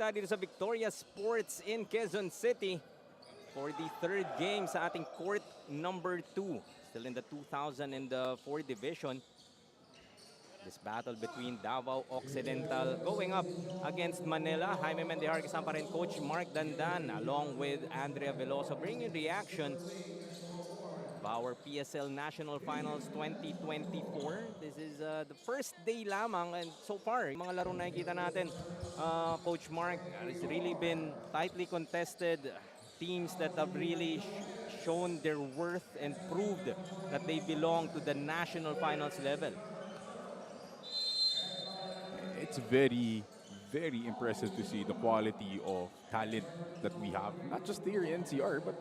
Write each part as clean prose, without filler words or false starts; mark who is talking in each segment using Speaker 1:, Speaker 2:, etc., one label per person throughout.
Speaker 1: tayo dito sa Victoria Sports in Quezon City for the third game sa ating court number 2. Still in the 2004 division. This battle between Davao Occidental going up against Manila. Jaime Mendihar kasama pa rin Coach Mark Dandan along with Andrea Veloso bringing reaction of our PSL National Finals 2024. This is the first day lamang and so far, mga laro na nakikita natin, Coach Mark, it's really been tightly contested. Teams that have really shown their worth and proved that they belong to the national finals level.
Speaker 2: It's very, very impressive to see the quality of talent that we have, not just here in NCR, but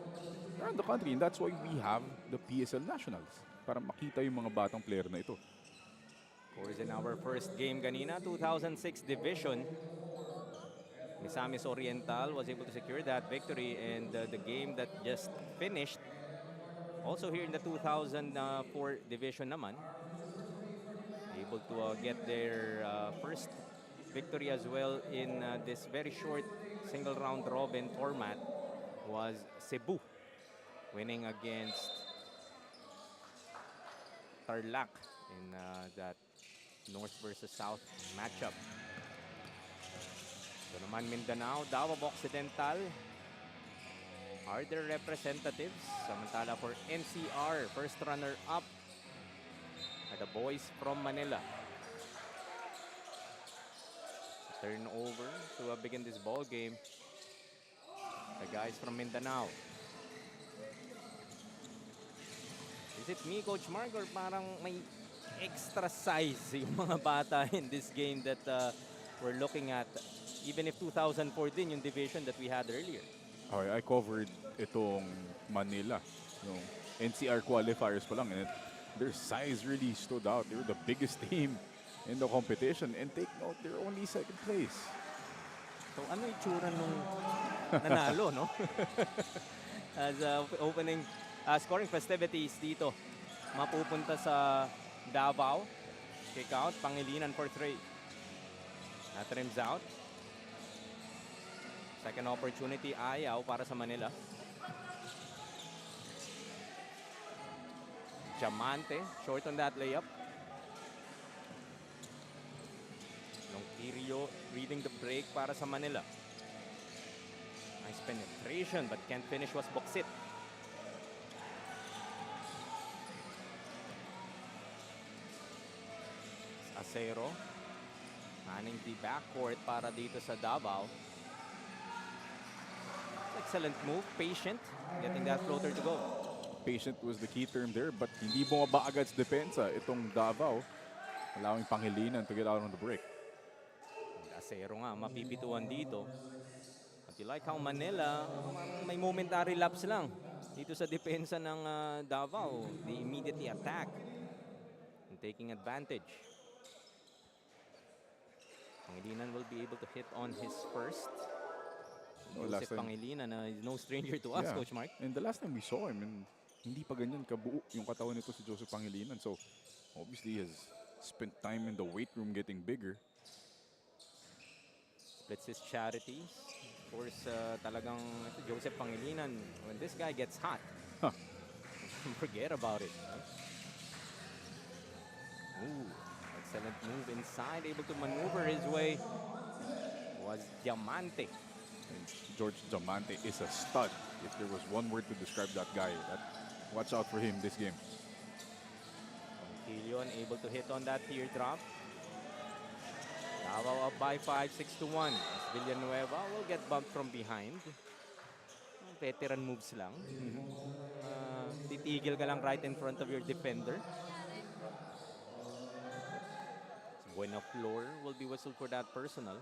Speaker 2: around the country. And that's why we have the PSL Nationals, para makita yung mga batang player na ito.
Speaker 1: Of course, in our first game kanina, 2006 division, Misamis Oriental was able to secure that victory, and the game that just finished, also here in the 2004 division naman, able to get their first victory as well in this very short single round robin format was Cebu, winning against Tarlac in that North versus South matchup. So naman Mindanao, Davao Occidental are their representatives. Samantala for NCR, first runner-up are the boys from Manila. Turnover to begin this ball game. The guys from Mindanao. Is it me, Coach Mark, or parang may extra size yung mga bata in this game that we're looking at? Even if 2004 din yung division that we had earlier.
Speaker 2: Okay, I covered itong Manila, yung NCR qualifiers pa lang, and their size really stood out. They were the biggest team in the competition, and take note, they're only second place.
Speaker 1: So ano yung tsura nung nanalo, no? As opening scoring festivities dito, mapupunta sa Davao. Kick out, Pangilinan for 3. That rims out. Second opportunity, ayaw para sa Manila. Diamante, short on that layup. Longkirio reading the break para sa Manila. Nice penetration but can't finish, was Boksit. Acero manning the backcourt para dito sa Davao. Excellent move, patient, getting that floater to go.
Speaker 2: Patient was the key term there, but hindi bumaba agad sa depensa itong Davao, allowing Pangilinan to get out on the break.
Speaker 1: Acero nga, mapipituan dito. But you like how Manila, may momentary lapse lang dito sa depensa ng Davao. They immediately attack and taking advantage. Pangilinan will be able to hit on his first. Joseph Pangilinan is no stranger to us, yeah. Coach Mark.
Speaker 2: And the last time we saw him, and hindi pa ganyan kabuo yung katawan nito si Joseph Pangilinan. So, obviously, he has spent time in the weight room getting bigger.
Speaker 1: Splits his charities. Of course, talagang Joseph Pangilinan, when this guy gets hot, forget about it. Ooh, excellent move inside, able to maneuver his way. Was Diamante.
Speaker 2: And George Diamante is a stud. If there was one word to describe that guy, watch out for him this game.
Speaker 1: Quillion able to hit on that teardrop. Davao up by 5, 6-1. Villanueva will get bumped from behind. Veteran moves lang. Titigil ka lang right in front of your defender. Buena Flor will be whistled for that personal.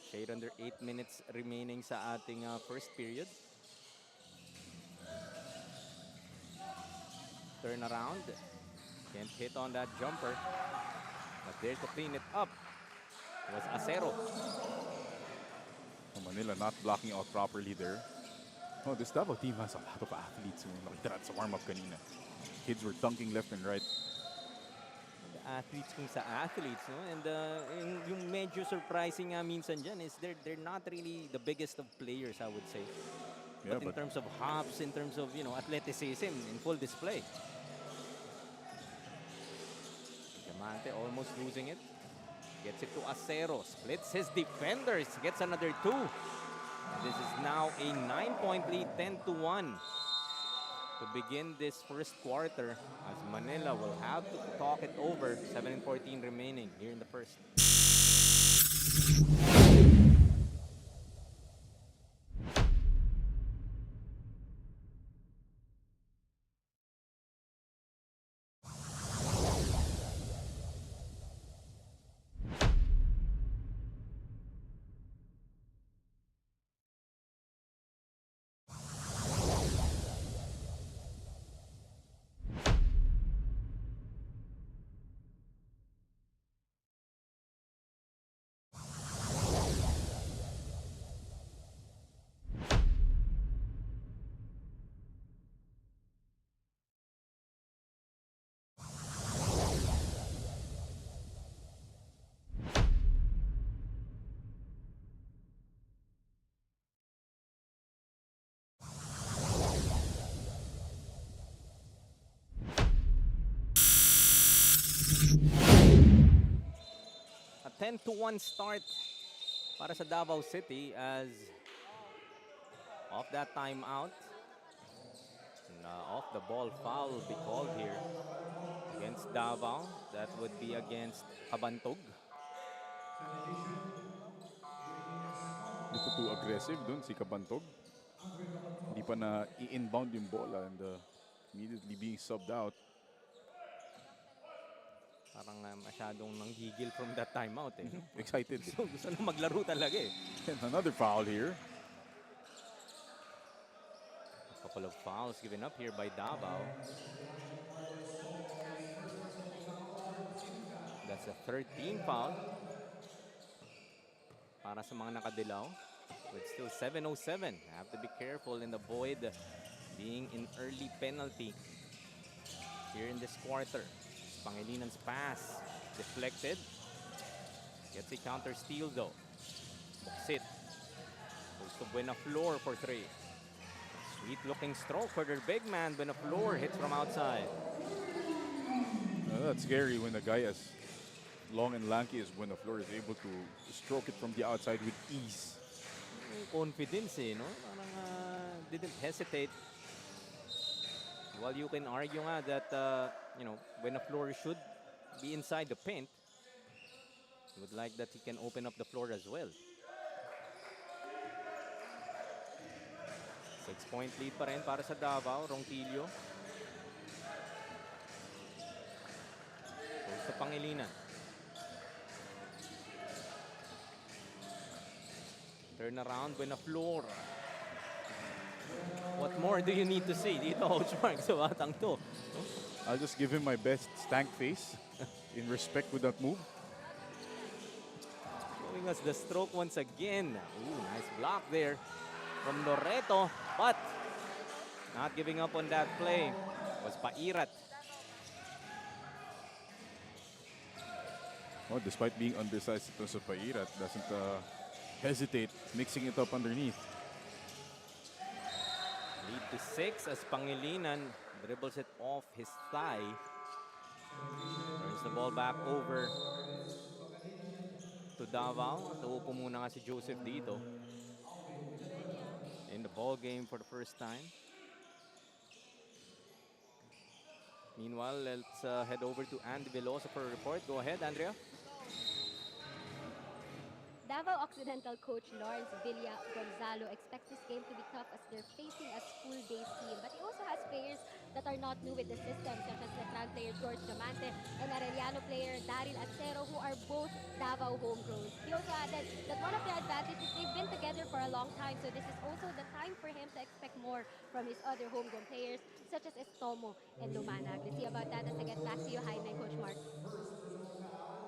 Speaker 1: Shade under 8 minutes remaining sa ating first period. Turn around. Can't hit on that jumper. But there to clean it up was Acero.
Speaker 2: Manila not blocking out properly there. Oh, this Davao team has a lot of athletes. Nakita natin sa warm-up kanina. Kids were dunking left and right.
Speaker 1: The athletes kung sa athletes, no? And yung medyo surprising nga minsan dyan is they're not really the biggest of players, I would say.
Speaker 2: Yeah,
Speaker 1: But in
Speaker 2: but
Speaker 1: terms of hops, in terms of, athleticism, in full display. Diamante almost losing it. Gets it to Acero. Splits his defenders. Gets another two. This is now a 9-point lead, 10-1. To begin this first quarter, as Manila will have to talk it over. 7:14 remaining here in the first. A 10-1 start para sa Davao City as off that timeout. Off the ball foul will be called here against Davao. That would be against Kabantog.
Speaker 2: little too aggressive dun si Kabantog. Hindi pa na i-inbound yung bola and immediately being subbed out.
Speaker 1: Parang masyadong nanggigil from that timeout eh.
Speaker 2: Excited.
Speaker 1: Gusto na maglaro talaga eh.
Speaker 2: And another foul here.
Speaker 1: A couple of fouls given up here by Davao. That's a 13 foul para sa mga nakadilaw. With still 7:07. Have to be careful and avoid being in early penalty here in this quarter. Pangelinan's pass deflected. Gets a counter steal though. Buksit. Goes to Buenaflor for three. Sweet looking stroke for their big man. Buenaflor hits from outside.
Speaker 2: That's scary when a guy as long and lanky as Buenaflor is able to stroke it from the outside with ease.
Speaker 1: Confidence eh, no? Parang didn't hesitate. While you can argue nga that, Buenaflor should be inside the paint, you would like that he can open up the floor as well. 6-point lead pa rin para sa Davao. Ronquillo. Goes sa Pangilinan. Turn around, Buenaflor. What more do you need to see dito, Coach Mark, sa batang to?
Speaker 2: I'll just give him my best stank face in respect with that move.
Speaker 1: Showing us the stroke once again. Ooh, nice block there from Loreto, but not giving up on that play was Pairat.
Speaker 2: Oh, despite being undersized, ito sa Pairat doesn't hesitate mixing it up underneath.
Speaker 1: Lead to 6 as Pangilinan dribbles it off his thigh. Turns the ball back over to Davao. Tuupo muna nga si Joseph dito in the ball game for the first time. Meanwhile, let's head over to Andy Velosa for a report. Go ahead, Andrea.
Speaker 3: Davao Occidental coach Lawrence Villa Gonzalo expects this game to be tough as they're facing a school-based team. But he also has players that are not new with the system, such as Letran player George Diamante and Arellano player Daryl Acero, who are both Davao homegrown. He also added that one of their advantages is they've been together for a long time, so this is also the time for him to expect more from his other homegrown players, such as Estomo and Lumanag. Let's see about that as I get back to you, Jaime and Coach Mark.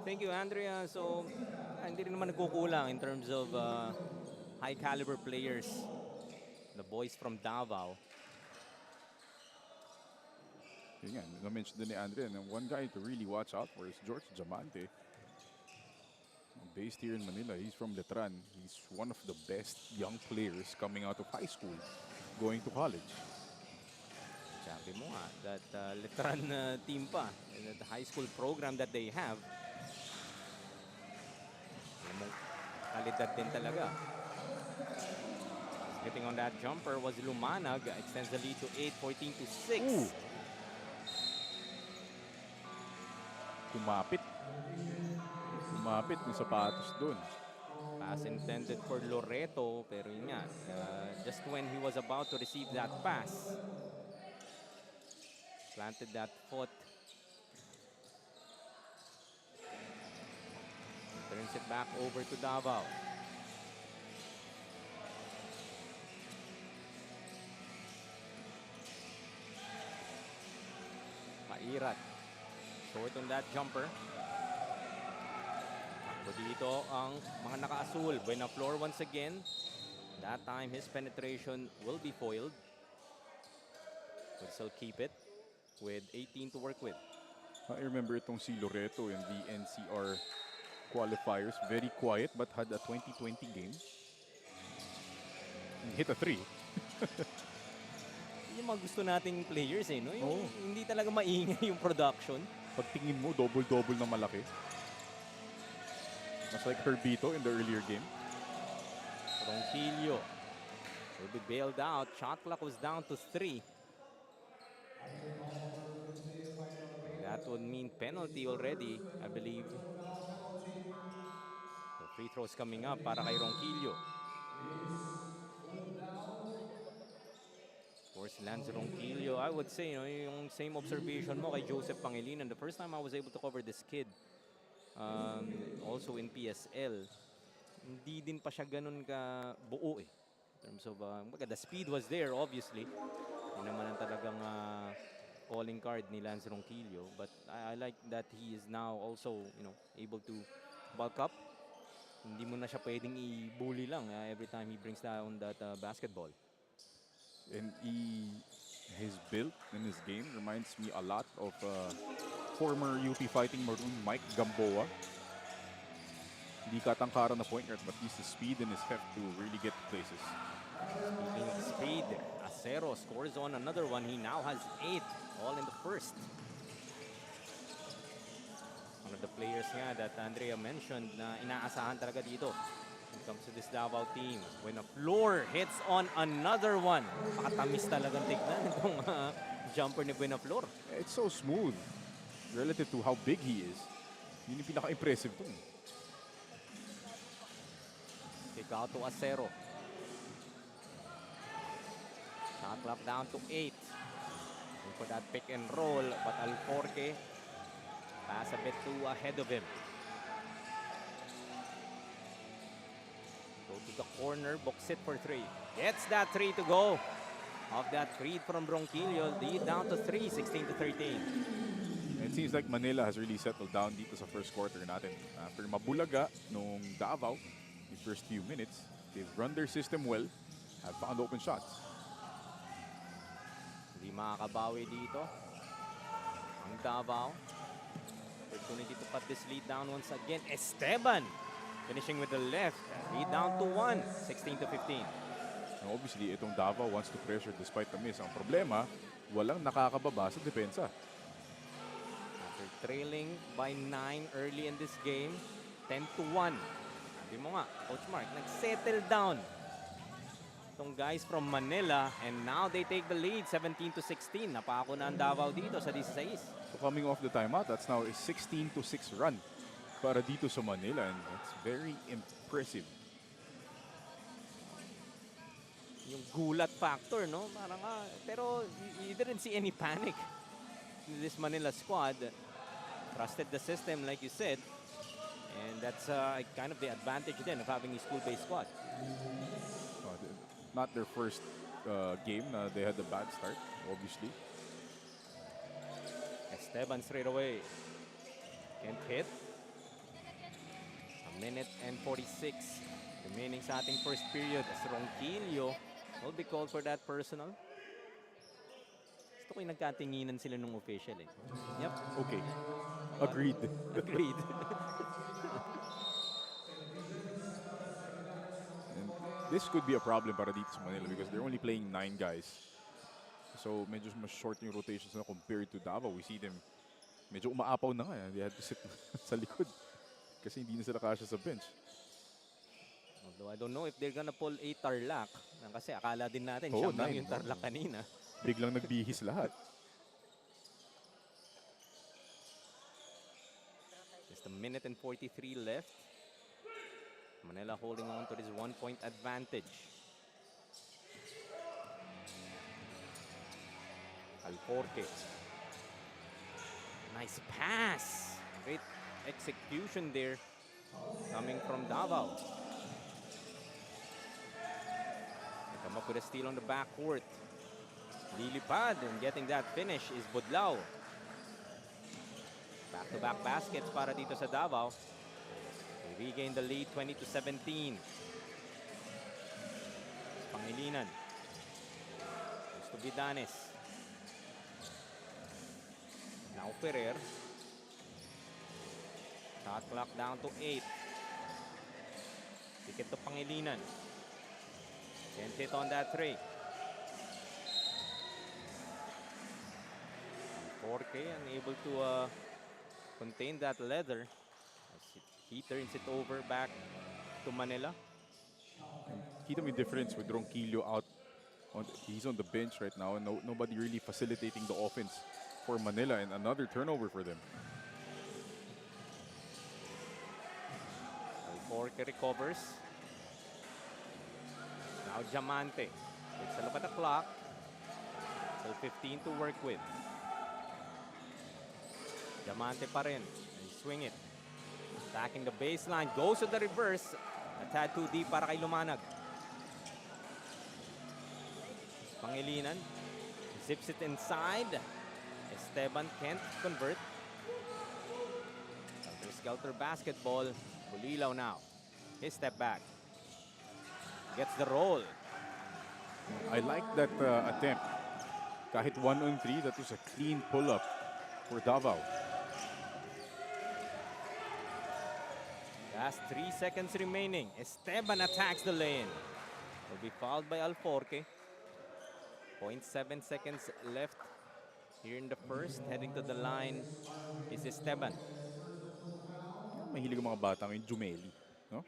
Speaker 1: Thank you, Andrea. So, hindi rin naman nagkukulang in terms of high caliber players. The boys from Davao.
Speaker 2: Yun nga, na-mention din ni Andre, and one guy to really watch out for is George Diamante. Based here in Manila, he's from Letran. He's one of the best young players coming out of high school, going to college.
Speaker 1: Sabi mo nga, that Letran team pa, and the high school program that they have. Alam mo, kalidad din talaga. Getting on that jumper was Lumanag, extends the lead to 8, 14 to 6.
Speaker 2: Ooh. Kumapit. Kumapit yung sapatos dun.
Speaker 1: Pass intended for Loreto, pero yun nga, just when he was about to receive that pass, planted that foot. Turns it back over to Davao. Pairat. Short on that jumper. Takbo dito ang mga naka-asul. Buenaflor once again. That time his penetration will be foiled. Will still keep it with 18 to work with.
Speaker 2: I remember itong si Loreto in the NCR qualifiers. Very quiet but had a 20-20 game. Hit a 3.
Speaker 1: Yung mga gusto nating players no? Yung hindi talaga maingay yung production.
Speaker 2: Pagtingin mo, double-double na malaki. Mas like Herbito in the earlier game.
Speaker 1: Ronquillo will be bailed out. Shot clock was down to 3. That would mean penalty already, I believe. So free throws coming up para kay Ronquillo. Of course, Lance Ronquillo, I would say, yung same observation mo kay Joseph Pangilinan. The first time I was able to cover this kid, also in PSL, hindi din pa siya ganun ka buo in terms of, the speed was there, obviously. Yun naman ang talagang calling card ni Lance Ronquillo. But I like that he is now also, able to bulk up. Hindi mo na siya pwedeng i-bully lang every time he brings down that basketball.
Speaker 2: And his build in his game reminds me a lot of former UP Fighting Maroon Mike Gamboa. Hindi katangkaran na point guard, but he's the speed and his heft to really get to places.
Speaker 1: Speaking of speed, Acero scores on another one. He now has 8, all in the first. One of the players nga that Andrea mentioned na inaasahan talaga dito when it comes to this Davao team. When a floor hits on another one. Pakatamis talagang tignan itong jumper ni Buenaflor.
Speaker 2: It's so smooth relative to how big he is. Yun yung pinaka-impressive to.
Speaker 1: Kick out to Acero. Shot clock down to 8. Looking for that pick and roll, but Alforque pass a bit too ahead of him. Go to the corner, box it for 3. Gets that 3 to go. Off that feed from Ronquillo, lead down to 3, 16 to 13.
Speaker 2: It seems like Manila has really settled down dito sa first quarter natin. After mabulaga nung Davao, the first few minutes, they've run their system well, have found open shots.
Speaker 1: Hindi makakabawi dito ang Davao. Opportunity to cut this lead down once again. Esteban finishing with the left. Lead down to 1, 16 to 15.
Speaker 2: Now obviously, itong Davao wants to pressure despite the miss. Ang problema, walang nakakababa sa depensa.
Speaker 1: After trailing by 9 early in this game, 10 to 1. Sabi mo nga, Coach Mark, nag-settle down itong guys from Manila, and now they take the lead 17 to 16. Napako na ang Davao dito sa 16.
Speaker 2: So coming off the timeout, that's now a 16 to 6 run para dito sa Manila, and that's very impressive.
Speaker 1: Yung gulat factor, no? Parang, pero you didn't see any panic in this Manila squad. Trusted the system, like you said. And that's kind of the advantage then of having a school-based squad.
Speaker 2: Not their first game. They had a bad start, obviously.
Speaker 1: Esteban straight away. Can't hit. A minute and 46 remaining sa ating first period. As Ronquillo will be called for that personal. Gusto ko ako'y nagkatinginan sila ng official eh. Yep.
Speaker 2: Okay. Agreed.
Speaker 1: Agreed.
Speaker 2: And this could be a problem para dito sa Manila because they're only playing 9 guys. So medyo mas short yung rotations na compared to Davao. We see them medyo umaapaw na nga. They had to sit sa likod kasi hindi na sila kasya sa bench.
Speaker 1: Although I don't know if they're gonna pull a Tarlac. Kasi akala din natin,
Speaker 2: Oo,
Speaker 1: siyam lang
Speaker 2: 9,
Speaker 1: yung Tarlac kanina.
Speaker 2: Biglang nagbihis lahat.
Speaker 1: Just a minute and 43 left. Manila holding on to this 1-point advantage. Alforque. Nice pass. Great execution there coming from Davao. They come up with a steal on the backcourt. Lilipad and getting that finish is Budlao. Back-to-back baskets para dito sa Davao. They regain the lead 20-17. Pangilinan. Goes to Vidanes. Now Ferrer. Shot clock down to 8. Pick it to Pangilinan. Can't hit on that three. Forte unable to contain that leather. As he turns it over back to Manila.
Speaker 2: Kita mo yung difference with Ronquillo out. He's on the bench right now and nobody really facilitating the offense for Manila and another turnover for them.
Speaker 1: Forte recovers. Now Diamante. Takes a look at the clock. Still 15 to work with. Diamante pa rin. And swing it. Attacking the baseline. Goes to the reverse. A tad too deep para kay Lumanag. Pangilinan. Zips it inside. Esteban can't convert. Skelter basketball. Bulilaw now. His step back. Gets the roll.
Speaker 2: I like that attempt. Kahit 1-on-3, that was a clean pull-up for Davao.
Speaker 1: Last 3 seconds remaining. Esteban attacks the lane. Will be fouled by Alforque. 0.7 seconds left here in the first. Heading to the line is Esteban.
Speaker 2: Mahilig ang mga bata ngayon, Jumeli. No?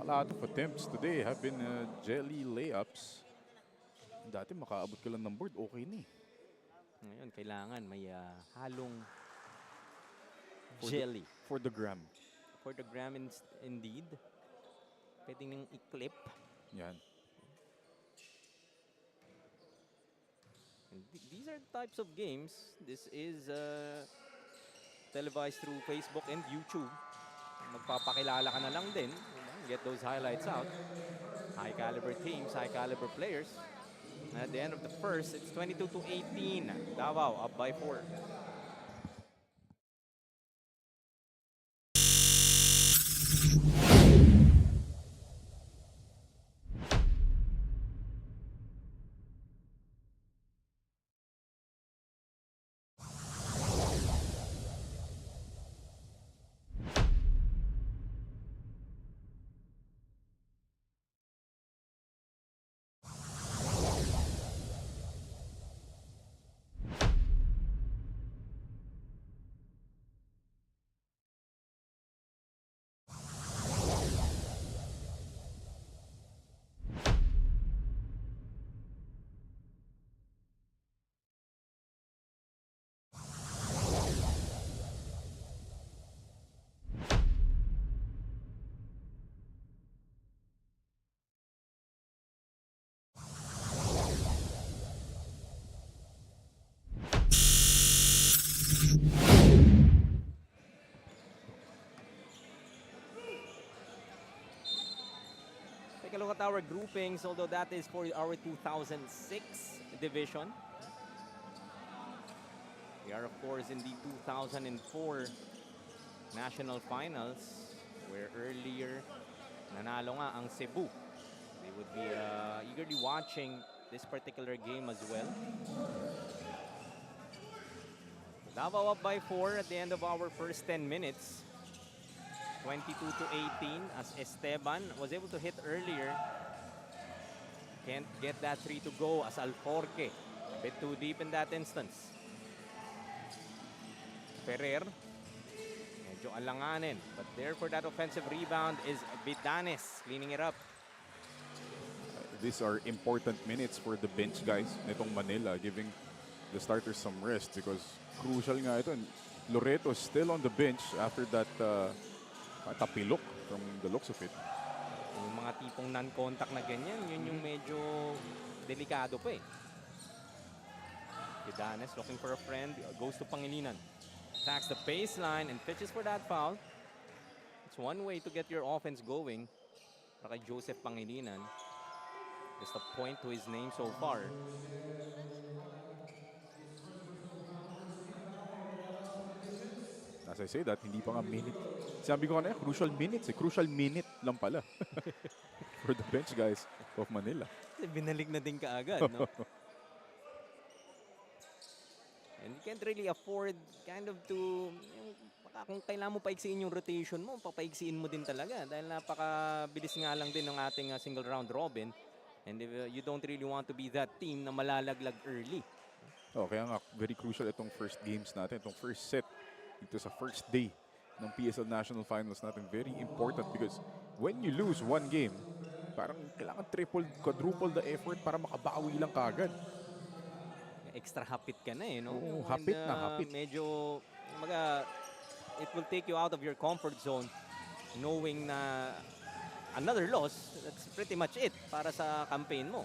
Speaker 2: A lot of attempts today have been jelly layups. Dati makaabot ka lang ng board, okay na eh.
Speaker 1: Ngayon, kailangan may halong jelly.
Speaker 2: For the gram.
Speaker 1: For the gram indeed. Pwede nang i-clip.
Speaker 2: Yan.
Speaker 1: And these are the types of games. This is televised through Facebook and YouTube. Magpapakilala ka na lang din. Get those highlights out. High caliber teams, high caliber players. And at the end of the first, it's 22-18. Davao up by 4. Take a look at our groupings, although that is for our 2006 division. We are, of course, in the 2004 National Finals, where earlier nanalo nga ang Cebu. They would be eagerly watching this particular game as well. Davao up by 4 at the end of our first 10 minutes. 22-18 as Esteban was able to hit earlier. Can't get that 3 to go as Alforque a bit too deep in that instance. Ferrer, medyo alanganin, but there for that offensive rebound is Vidanes cleaning it up.
Speaker 2: These are important minutes for the bench guys nitong Manila, giving the starters some rest because crucial nga ito. And Loreto is still on the bench after that tapilok from the looks of it.
Speaker 1: Yung mga tipong non-contact na ganyan, yun yung medyo delikado pa eh. Vidanes looking for a friend, goes to Pangilinan. Attacks the baseline and pitches for that foul. It's one way to get your offense going. Para kay Joseph Pangilinan. Just a point to his name so far.
Speaker 2: As I say that, hindi pa nga minute. Sabi ko kanina, crucial minutes eh. Crucial minute lang pala. For the bench guys of Manila.
Speaker 1: Kasi binalik na din kaagad, no? And you can't really afford kind of to, kung kailangan mo paiksiin yung rotation mo, papaiksiin mo din talaga. Dahil napakabilis nga lang din ng ating single round robin. And if, you don't really want to be that team na malalaglag early.
Speaker 2: Oh, kaya nga, very crucial itong first games natin, itong first set dito sa first day ng PSL National Finals natin. Very important because when you lose one game, parang kailangan triple, quadruple the effort para makabawi lang kagad.
Speaker 1: Extra hapit ka na eh, no?
Speaker 2: Oo, hapit na hapit.
Speaker 1: Medyo, it will take you out of your comfort zone knowing na another loss, that's pretty much it para sa campaign mo.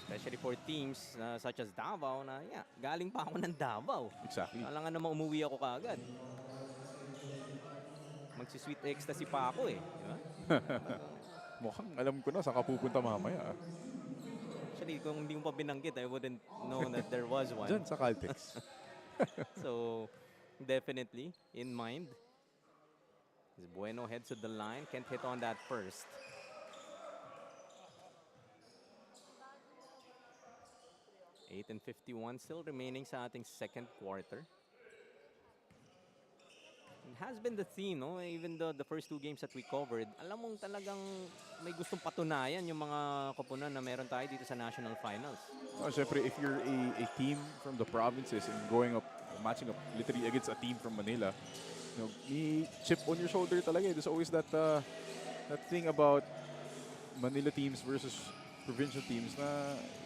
Speaker 1: Especially for teams such as Davao na, galing pa ako ng Davao.
Speaker 2: Exactly.
Speaker 1: Kailangan naman umuwi ako kaagad. Magsi-sweet ecstasy pa ako eh. Di ba?
Speaker 2: Mukhang alam ko na saan ka pupunta mamaya.
Speaker 1: Actually, kung hindi mo pa binanggit, I wouldn't know that there was one.
Speaker 2: Diyan sa Caltex.
Speaker 1: So, definitely in mind. As Bueno heads to the line, can't hit on that first. Eight and 51 still remaining sa ating second quarter. It has been the theme, no? Even the first two games that we covered, alam mong talagang may gustong patunayan yung mga koponan na meron tayo dito sa national finals.
Speaker 2: Oh, syempre, if you're a team from the provinces and going up, matching up literally against a team from Manila, you know, may chip on your shoulder talaga. There's always that that thing about Manila teams versus provincial teams na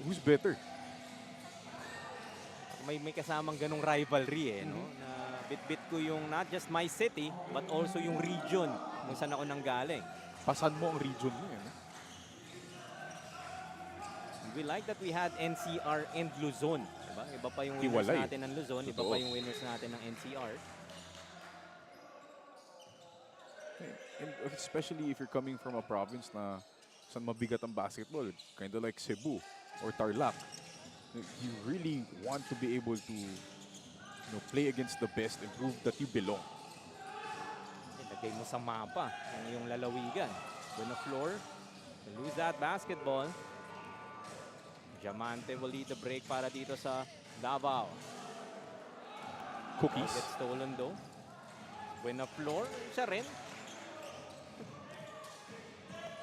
Speaker 2: who's better.
Speaker 1: May kasamang ganong rivalry eh, no? Na bit-bit ko yung not just my city, but also yung region kung saan ako nanggaling.
Speaker 2: Pasan mo ang region mo yan.
Speaker 1: We like that we had NCR and Luzon. Diba? Iba pa yung winners
Speaker 2: Hiwalay.
Speaker 1: natin ng Luzon, iba pa yung winners natin ng NCR.
Speaker 2: And especially if you're coming from a province na saan mabigat ang basketball, kind of like Cebu or Tarlac, you really want to be able to play against the best and prove that you belong.
Speaker 1: Ilagay mo sa mapa yung lalawigan. Buena floor, lose that basketball. Diamante will lead the break para dito sa Davao.
Speaker 2: Cookies.
Speaker 1: Gets stolen though. Buena floor, siya rin.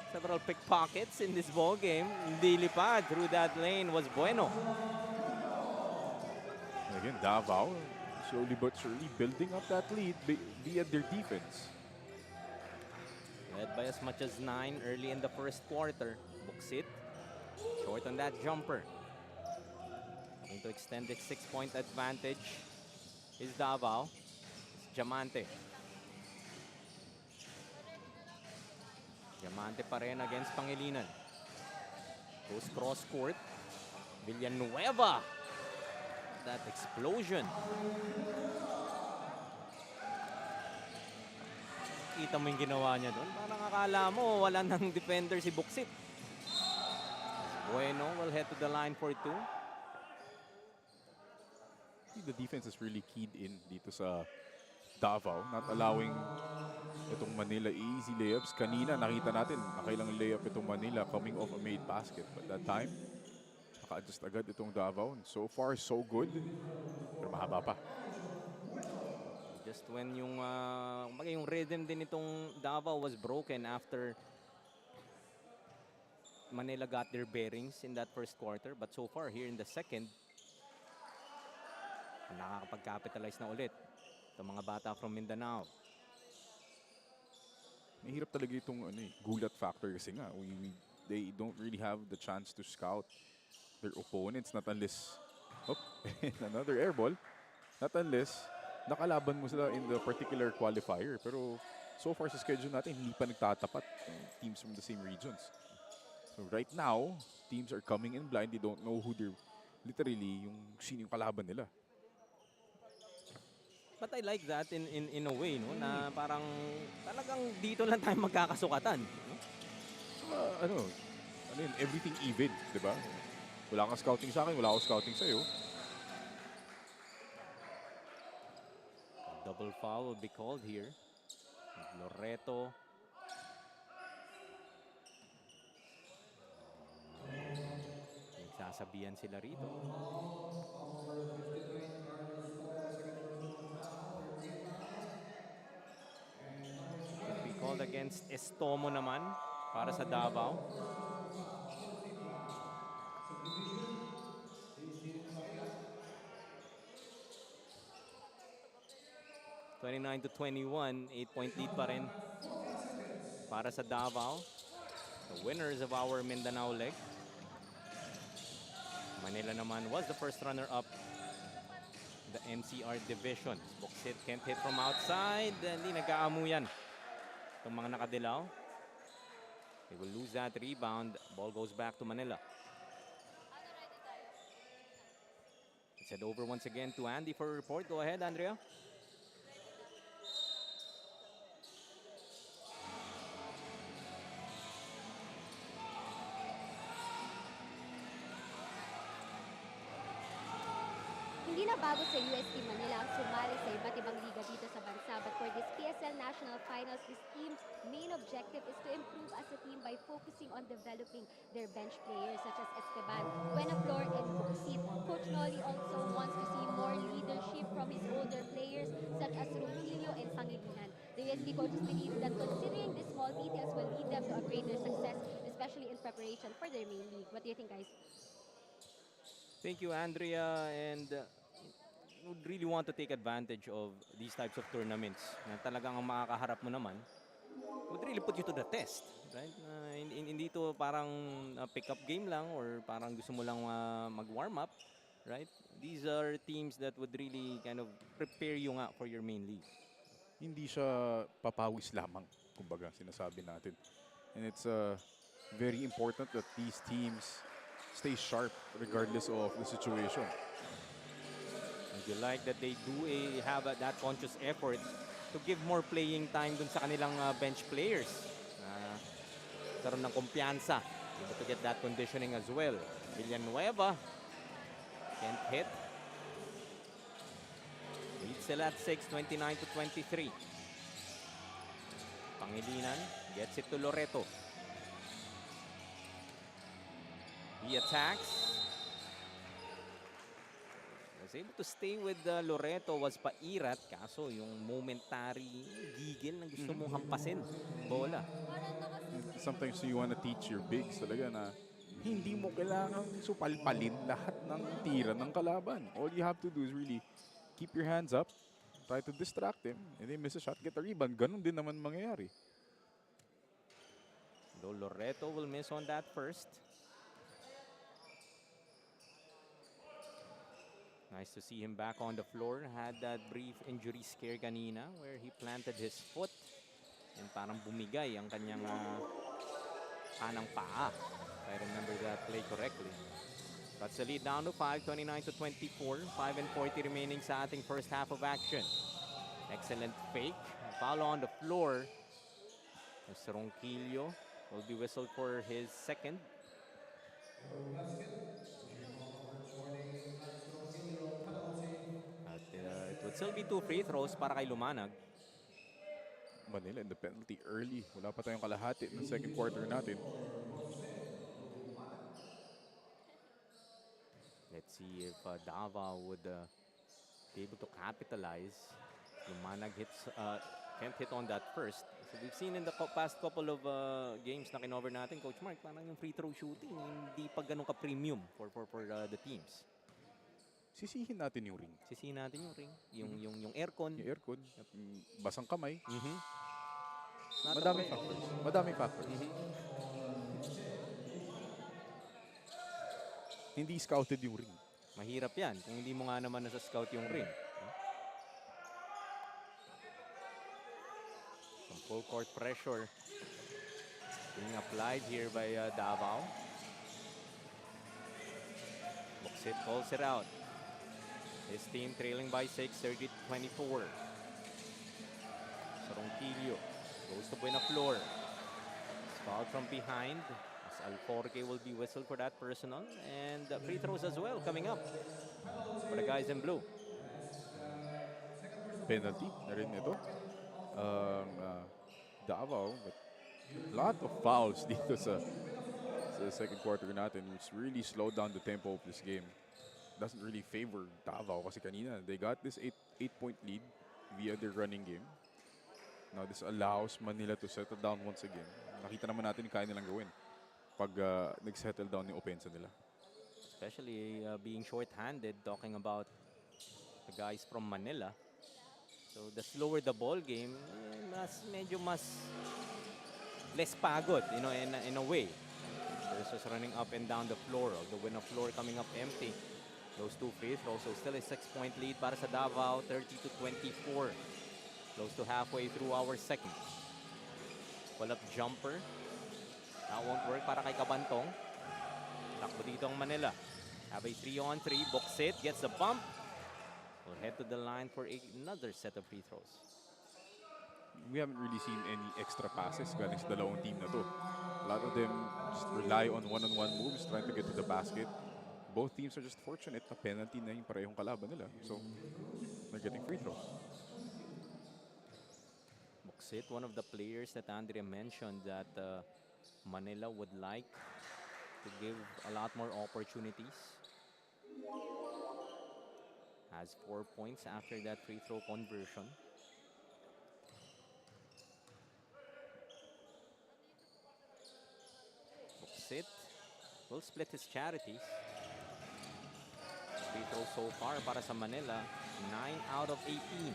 Speaker 1: Several pickpockets in this ball game. Hindi lipad through that lane was Bueno.
Speaker 2: And again, Davao, slowly but surely building up that lead via their defense.
Speaker 1: Led by as much as 9 early in the first quarter. Buksit, short on that jumper. Going to extend its 6-point advantage is Davao. It's Diamante. Diamante pa rin against Pangilinan. Goes cross court. Villanueva. That explosion. Kita mo yung ginawa niya doon. Parang akala mo wala nang defender si Buksit. Bueno will head to the line for two.
Speaker 2: The defense is really keyed in dito sa Davao, not allowing itong Manila easy layups. Kanina nakita natin nakailang layup itong Manila coming off a made basket. But that time, naka-adjust agad itong Davao. And so far, so good. Pero mahaba pa.
Speaker 1: Just when kumbaga yung rhythm din itong Davao was broken after Manila got their bearings in that first quarter. But so far here in the second, nakakapag-capitalize na ulit itong mga bata from Mindanao.
Speaker 2: Mahirap talaga itong gulat factor kasi nga they don't really have the chance to scout their opponents, not unless another air ball, not unless nakalaban mo sila in the particular qualifier. Pero so far sa schedule natin, hindi pa nagtatapat yung teams from the same regions. So right now, teams are coming in blind. They don't know who they're literally sino yung kalaban nila.
Speaker 1: But I like that in a way, no, na parang talagang dito lang tayo magkakasukatan. No?
Speaker 2: Ano yun, everything even, di ba? Wala kang scouting sa akin, wala akong scouting sa'yo.
Speaker 1: Double foul will be called here. Loreto. Nagsasabihan sila rito. Could be called against Estomo naman para sa Davao. 29-21, 8-point lead pa rin para sa Davao. The winners of our Mindanao leg. Manila naman was the first runner-up the NCR division. Boksit can't hit from outside. Hindi nag-aamu yan. Itong mga nakadilaw. They will lose that rebound. Ball goes back to Manila. Let's head over once again to Andy for a report. Go ahead, Andrea.
Speaker 3: Hindi na bago sa UST Manila ang sumali sa iba't ibang liga dito sa bansa. But for this PSL National Finals, this team's main objective is to improve as a team by focusing on developing their bench players such as Esteban, Buenaflor, and Boksit. Coach Noli also wants to see more leadership from his older players such as Ronquillo and Pangilinan. The UST coaches believe that considering these small details will lead them to a greater success, especially in preparation for their main league. What do you think, guys?
Speaker 1: Thank you, Andrea. And would really want to take advantage of these types of tournaments na talagang ang makakaharap mo naman would really put you to the test, right? Hindi to parang pick-up game lang or parang gusto mo lang mag-warm up, right? These are teams that would really kind of prepare you nga for your main league.
Speaker 2: Hindi siya papawis lamang, kumbaga sinasabi natin. And it's very important that these teams stay sharp regardless of the situation.
Speaker 1: And you like that they do have that conscious effort to give more playing time dun sa kanilang bench players. Karoon ng kumpiyansa. Able to get that conditioning as well. Villanueva can't hit. Lead sila at 6, 29-23. Pangilinan gets it to Loreto. He attacks. Was able to stay with Loreto was Pairat. Kaso yung momentary gigil na gusto mong hampasin. Bola.
Speaker 2: Sometimes you want to teach your bigs talaga na hindi mo kailangang supalpalin lahat ng tira ng kalaban. All you have to do is really keep your hands up, try to distract him, and then miss a shot, get a rebound. Ganun din naman mangyayari.
Speaker 1: Though Loreto will miss on that first. Nice to see him back on the floor. Had that brief injury scare kanina where he planted his foot and parang bumigay ang kanyang kanang paa. If I remember that play correctly. That's the lead down to 5, 29-24. 5:40 remaining sa ating first half of action. Excellent fake. Foul on the floor. Mr. Ronquillo will be whistled for his second. It would still be 2 free throws para kay Lumanag.
Speaker 2: Manila in the penalty early. Wala pa tayong kalahati ng second quarter natin.
Speaker 1: see if Davao would be able to capitalize. Lumanag can't hit on that first. So we've seen in the past couple of games na kinover natin, Coach Mark, parang yung free throw shooting, hindi pa ganun ka-premium for the teams.
Speaker 2: Sisihin natin yung ring.
Speaker 1: Sisihin natin yung ring, yung aircon.
Speaker 2: Yung aircon, basang kamay.
Speaker 1: Madaming
Speaker 2: factors. Madaming factors. Hindi scouted yung ring.
Speaker 1: Mahirap yan kung hindi mo nga naman nasa-scout yung ring. Some full court pressure being applied here by Davao. Buksit calls it out. His team trailing by 6, 30-24. Ronquillo goes to Buena Flor. Fouled from behind. As Alforque will be whistled for that personal. And free throws as well coming up for the guys in blue.
Speaker 2: Penalty na rin ito. Davao, but a lot of fouls dito sa second quarter natin, which really slowed down the tempo of this game. Doesn't really favor Davao kasi kanina they got this 8-point lead via their running game. Now this allows Manila to settle down once again. Nakita naman natin yung kaya nilang gawin pag nag-settle down yung offense nila.
Speaker 1: Especially being short-handed, talking about the guys from Manila. So the slower the ball game, medyo mas less pagod, you know, in a way. Versus running up and down the floor. The Buena Flor coming up empty. Those two free throws, so still a 6-point lead para sa Davao, 30-24. Close to halfway through our second. Pull-up jumper. That won't work para kay Kabantong. Takbo dito ang Manila. Have a 3-on-3. Buksit gets the bump. Will head to the line for another set of free throws.
Speaker 2: We haven't really seen any extra passes galing sa dalawang team na to. A lot of them just rely on one-on-one moves trying to get to the basket. Both teams are just fortunate na penalty na yung parehong kalaban nila. So, they're getting free throws.
Speaker 1: Buksit, one of the players that Andrea mentioned that Manila would like to give a lot more opportunities. Has 4 points after that free throw conversion. Buksit will split his charities. Free throw so far para sa Manila, 9 out of 18.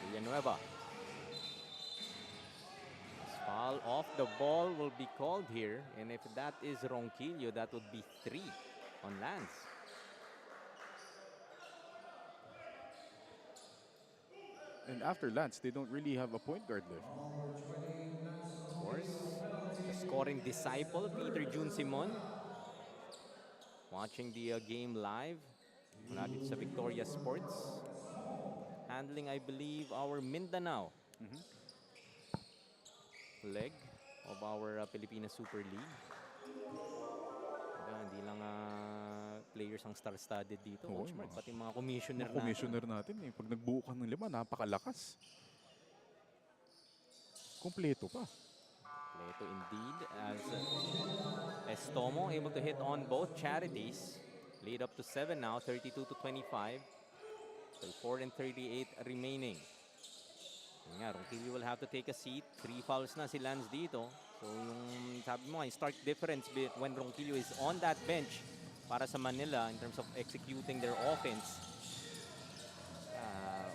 Speaker 1: Villanueva. Foul off the ball will be called here, and if that is Ronquillo, that would be 3 on Lance.
Speaker 2: And after Lance, they don't really have a point guard left.
Speaker 1: Of course, the scoring disciple, Peter Jun Simon, watching the game live mula dito sa Victoria Sports. Handling, I believe, our Mindanao leg of our Pilipinas Super League. Hindi lang players ang star-studded dito, Coach Mark, pati mga commissioner natin.
Speaker 2: Commissioner natin eh. Pag nagbuo ka ng 5, napakalakas. Kompleto pa.
Speaker 1: Kompleto indeed, as Estomo able to hit on both charities. Lead up to 7 now, 32-25. So 4 and 38 remaining. Ronquillo will have to take a seat. 3 fouls na si Lance dito. So yung sabi mo, yung stark difference when Ronquillo is on that bench para sa Manila in terms of executing their offense,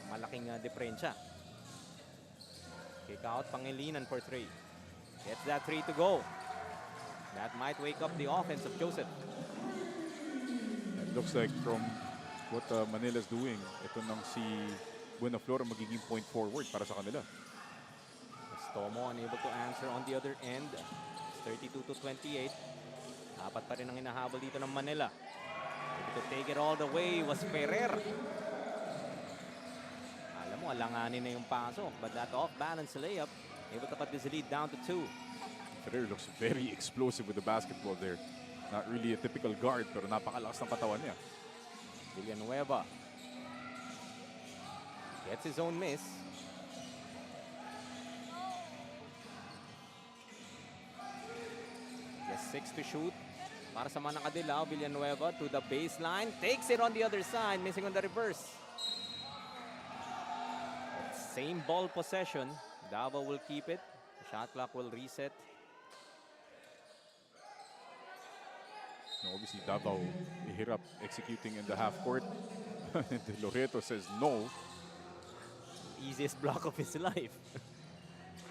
Speaker 1: malaking diferensya. Kick out, Pangilinan for 3. Gets that 3 to go. That might wake up the offense of Joseph.
Speaker 2: It looks like from what Manila's doing, ito nang si Buena Flor magiging point forward para sa kanila.
Speaker 1: Estomo unable to answer on the other end. 32-28. Apat pa rin ang hinahabol dito ng Manila. Able to take it all the way was Ferrer. Alam mo, alanganin na yung pasok. But that off-balance layup, able to cut this lead down to 2.
Speaker 2: Ferrer looks very explosive with the basketball there. Not really a typical guard, pero napakalakas ng katawan niya.
Speaker 1: Villanueva gets his own miss. Just 6 to shoot. Para sa Manang Kadilaw, Villanueva to the baseline. Takes it on the other side, missing on the reverse. Same ball possession. Davao will keep it. The shot clock will reset.
Speaker 2: No, obviously, Davao hirap executing in the half court. De Loreto says no.
Speaker 1: Easiest block of his life.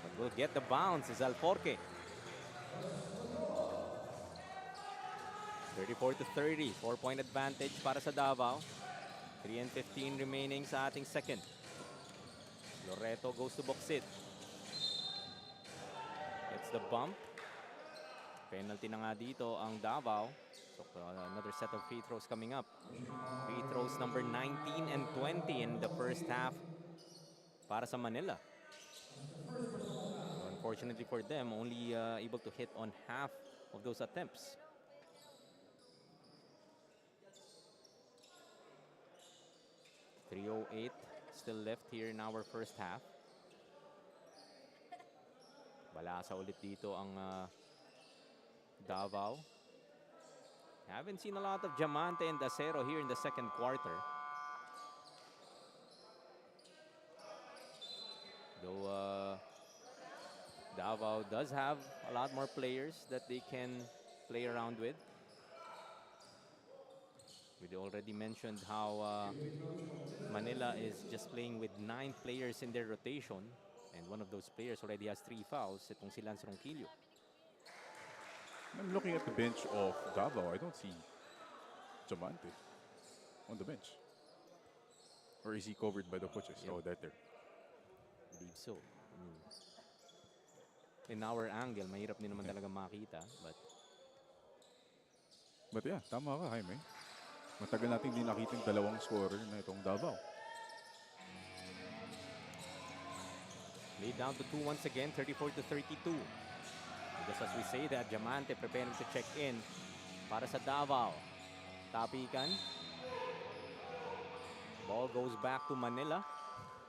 Speaker 1: But will get the bounce is Alforque. 34-30. 4-point advantage para sa Davao. 3 and 15 remaining sa ating second. Loreto goes to box it. Gets the bump. Penalty na nga dito ang Davao. So another set of free throws coming up. Free throws number 19 and 20 in the first half para sa Manila. So unfortunately for them, only able to hit on half of those attempts. .308 still left here in our first half. Balasa ulit dito ang Davao. Haven't seen a lot of Diamante and Acero here in the second quarter. Though Davao does have a lot more players that they can play around with. We already mentioned how Manila is just playing with 9 players in their rotation. And one of those players already has 3 fouls. Itong si Lance Ronquillo.
Speaker 2: I'm looking at the bench of Davao. I don't see Diamante on the bench. Or is he covered by the coaches?
Speaker 1: Yep.
Speaker 2: Oh, that there.
Speaker 1: I believe so. In our angle, mahirap din naman talaga makita.
Speaker 2: But yeah, tama ka, Jaime. Matagal natin din nakita yung dalawang scorer na itong Davao.
Speaker 1: Lead down to 2 once again, 34-32. Just as we say that, Diamante preparing to check in para sa Davao. Tapikan. Ball goes back to Manila.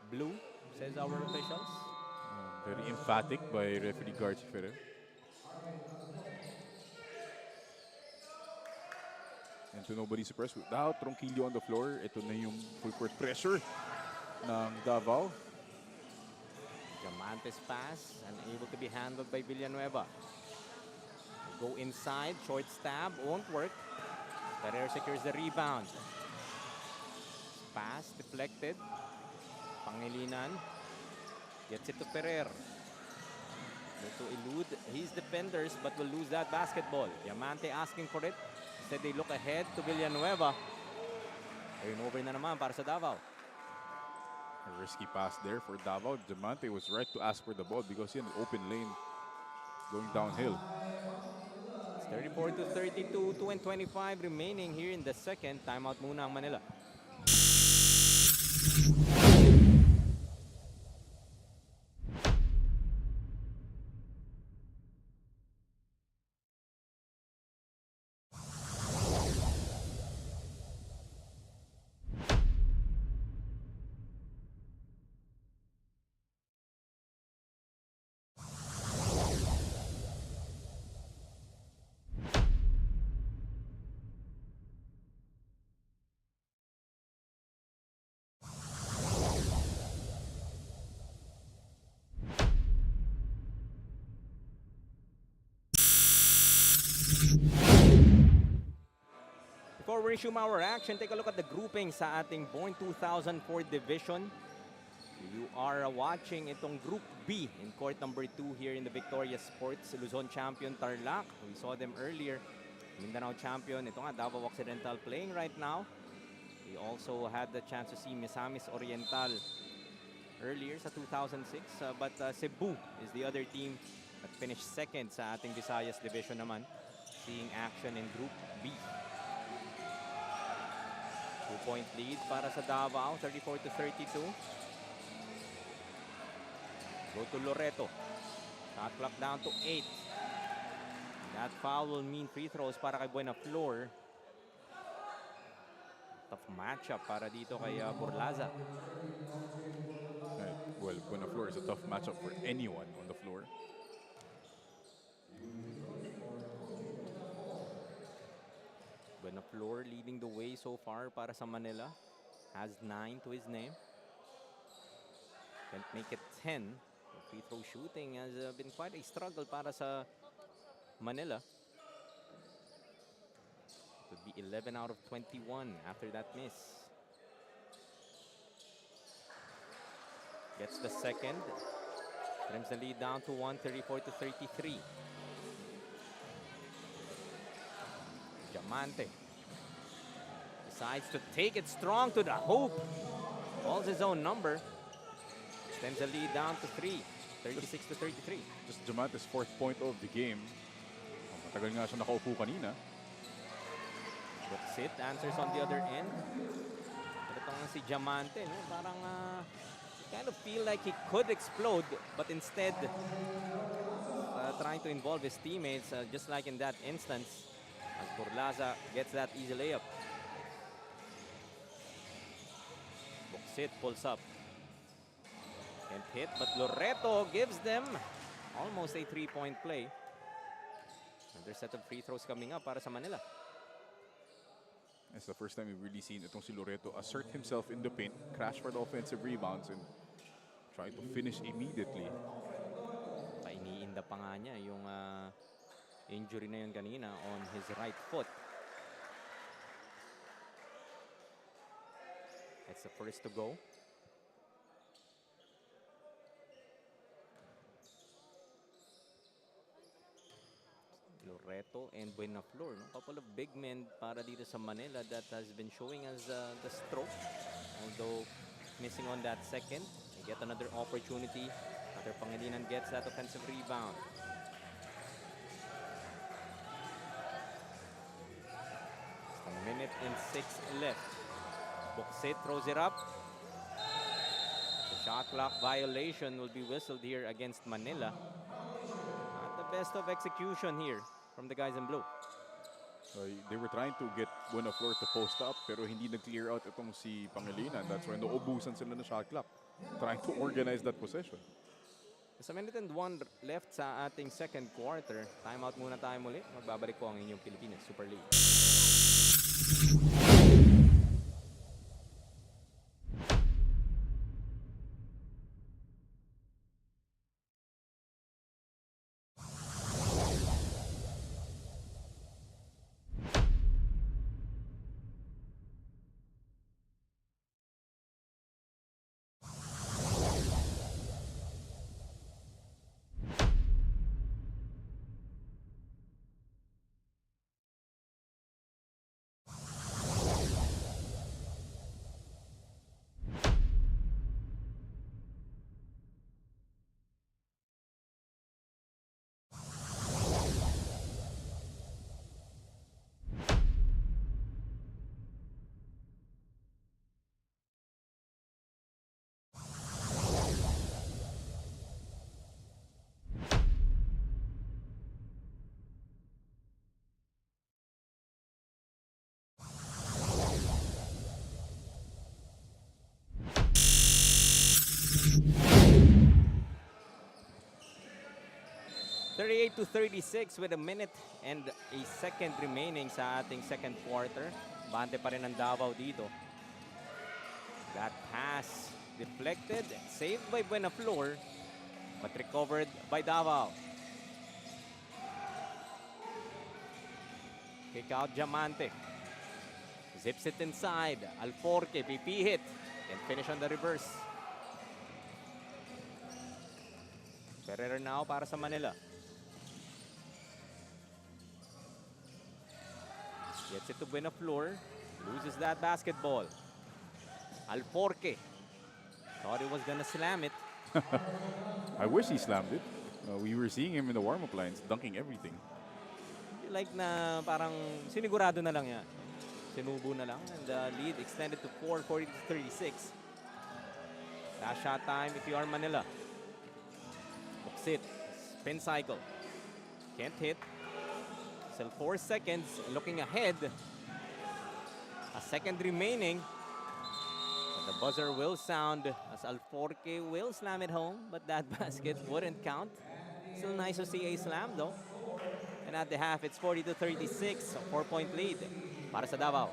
Speaker 1: Blue, says our officials.
Speaker 2: Very emphatic by referee Garci Ferrer. And to nobody's surprise, without Ronquillo on the floor, ito na yung full court pressure ng Davao.
Speaker 1: Diamante's pass, unable to be handled by Villanueva. Go inside, short stab, won't work. Ferrer secures the rebound. Pass deflected. Pangilinan gets it to Ferrer. To elude his defenders but will lose that basketball. Diamante asking for it. Instead they look ahead to Villanueva. Turnover na naman para sa Davao.
Speaker 2: A risky pass there for Davao. Diamante was right to ask for the ball because he had an open lane going downhill.
Speaker 1: It's 34-32, 2 and 25 remaining here in the second. Timeout muna ang Manila. Before we resume our action, take a look at the grouping sa ating Born 2004 division. You are watching itong Group B in court number 2 here in the Victoria Sports. Luzon champion Tarlac. We saw them earlier. Mindanao champion. Ito nga, Davao Occidental playing right now. We also had the chance to see Misamis Oriental earlier sa 2006. But Cebu is the other team that finished second sa ating Visayas division naman. Seeing action in Group B. 2-point lead para sa Davao, 34-32. Go to Loreto. Shot clock down to 8. That foul will mean free throws para kay Buenaflor. Tough matchup para dito kay Burlaza.
Speaker 2: Right. Well, Buenaflor is a tough matchup for anyone on the floor.
Speaker 1: Buenaflor leading the way so far para sa Manila. Has 9 to his name. Can't make it 10. Free throw shooting has been quite a struggle para sa Manila. It would be 11 out of 21 after that miss. Gets the second. Trims the lead down to 1, 34 to 33. Diamante decides to take it strong to the hoop. Calls his own number. Extends the lead down to 3, 36 to 33.
Speaker 2: Just Diamante's 4th point of the game. Matagal nga siya nakaupo kanina.
Speaker 1: Buxit answers on the other end. Pero ito nga si Diamante, no? Parang kind of feel like he could explode, but instead trying to involve his teammates, just like in that instance, as Burlaza gets that easy layup. Buxit pulls up. Can't hit, but Loreto gives them almost a 3-point play. Another set of free throws coming up para sa Manila.
Speaker 2: It's the first time we've really seen itong si Loreto assert himself in the paint, crash for the offensive rebounds, and try to finish immediately.
Speaker 1: Iniinda pa nga niya yung injury na yun kanina on his right foot. It's the first to go. Loreto and Buenaflor, no? Couple of big men para dito sa Manila that has been showing us the stroke. Although missing on that second, they get another opportunity after Pangilinan gets that offensive rebound. Just a minute and 6 left. Buxit throws it up. The shot clock violation will be whistled here against Manila. Not the best of execution here from the guys in blue.
Speaker 2: They were trying to get Buenaflor to post up, pero hindi nag-clear out itong si Pangilinan. That's why nauubusan sila ng shot clock, trying to organize that possession.
Speaker 1: There's a minute and 1 left sa ating second quarter. Timeout muna tayo muli. Magbabalik po ang inyong Pilipinas Super League. 38 to 36 with a minute and a second remaining sa ating second quarter. Bante pa rin ang Davao dito. That pass deflected, saved by Buenaflor, but recovered by Davao. Kick out Diamante. Zips it inside. Alforque, PP hit. And finish on the reverse. Ferrer now para sa Manila. Gets it to Buenaflor. Loses that basketball. Alforque. Thought he was gonna slam it.
Speaker 2: I wish he slammed it. We were seeing him in the warm-up lines, dunking everything.
Speaker 1: Like na parang sinigurado na lang yan. Sinubo na lang. And the lead extended to 4, 40 to 36. Last shot time if you are Manila. Buxit. Spin cycle. Can't hit. Still 4 seconds. Looking ahead. A second remaining. But the buzzer will sound as Alforque will slam it home. But that basket wouldn't count. Still nice to see a slam though. And at the half, it's 40 to 36. A 4-point lead. para sa Davao.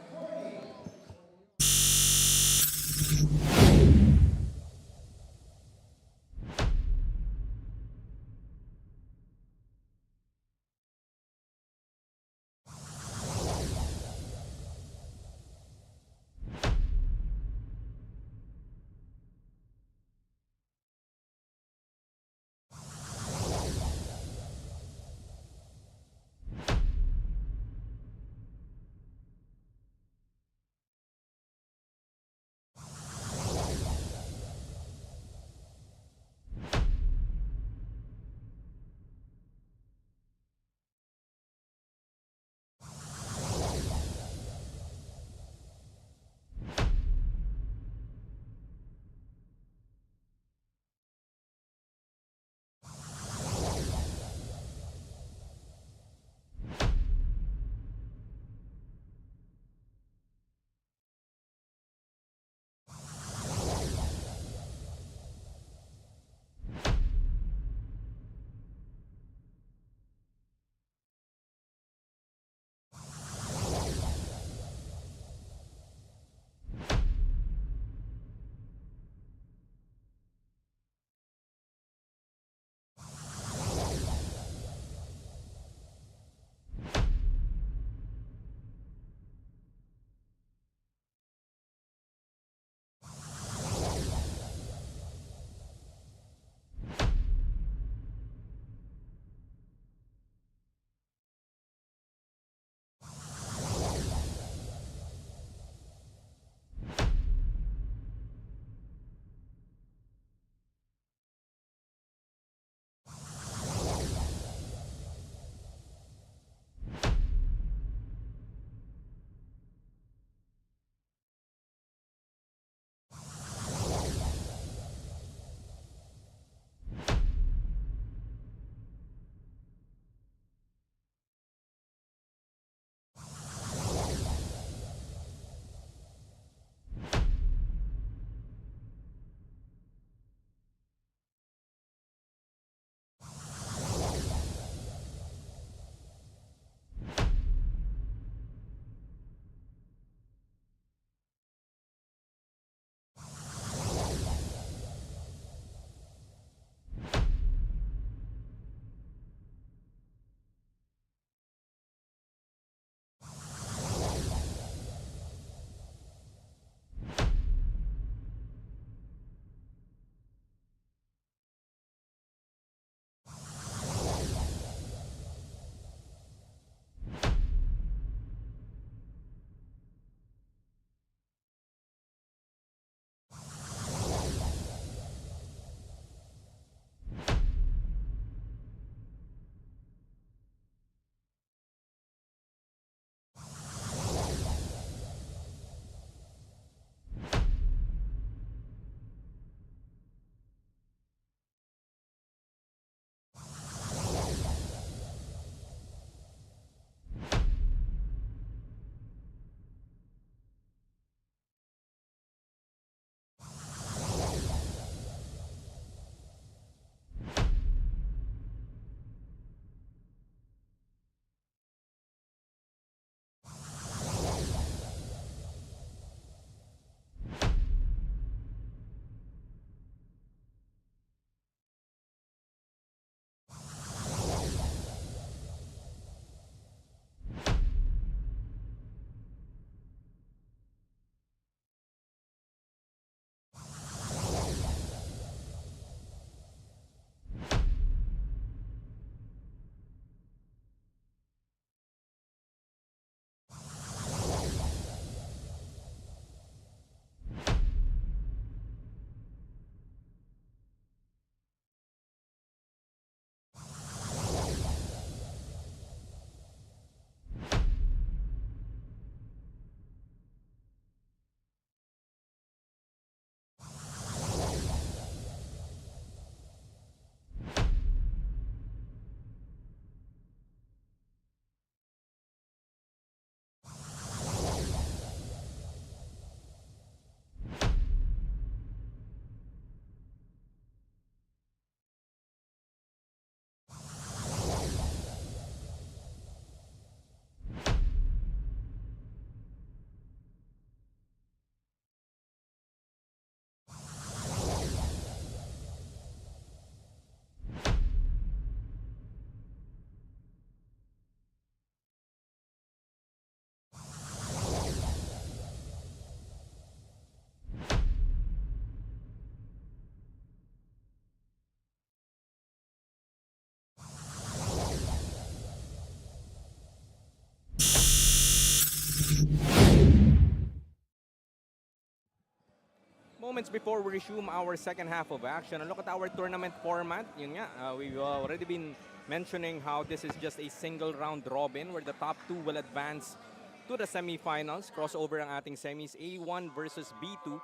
Speaker 1: Moments before we resume our second half of action, and look at our tournament format. Yun nga, we've already been mentioning how this is just a single round robin where the top two will advance to the semifinals. Crossover ang ating semis, A1 versus B2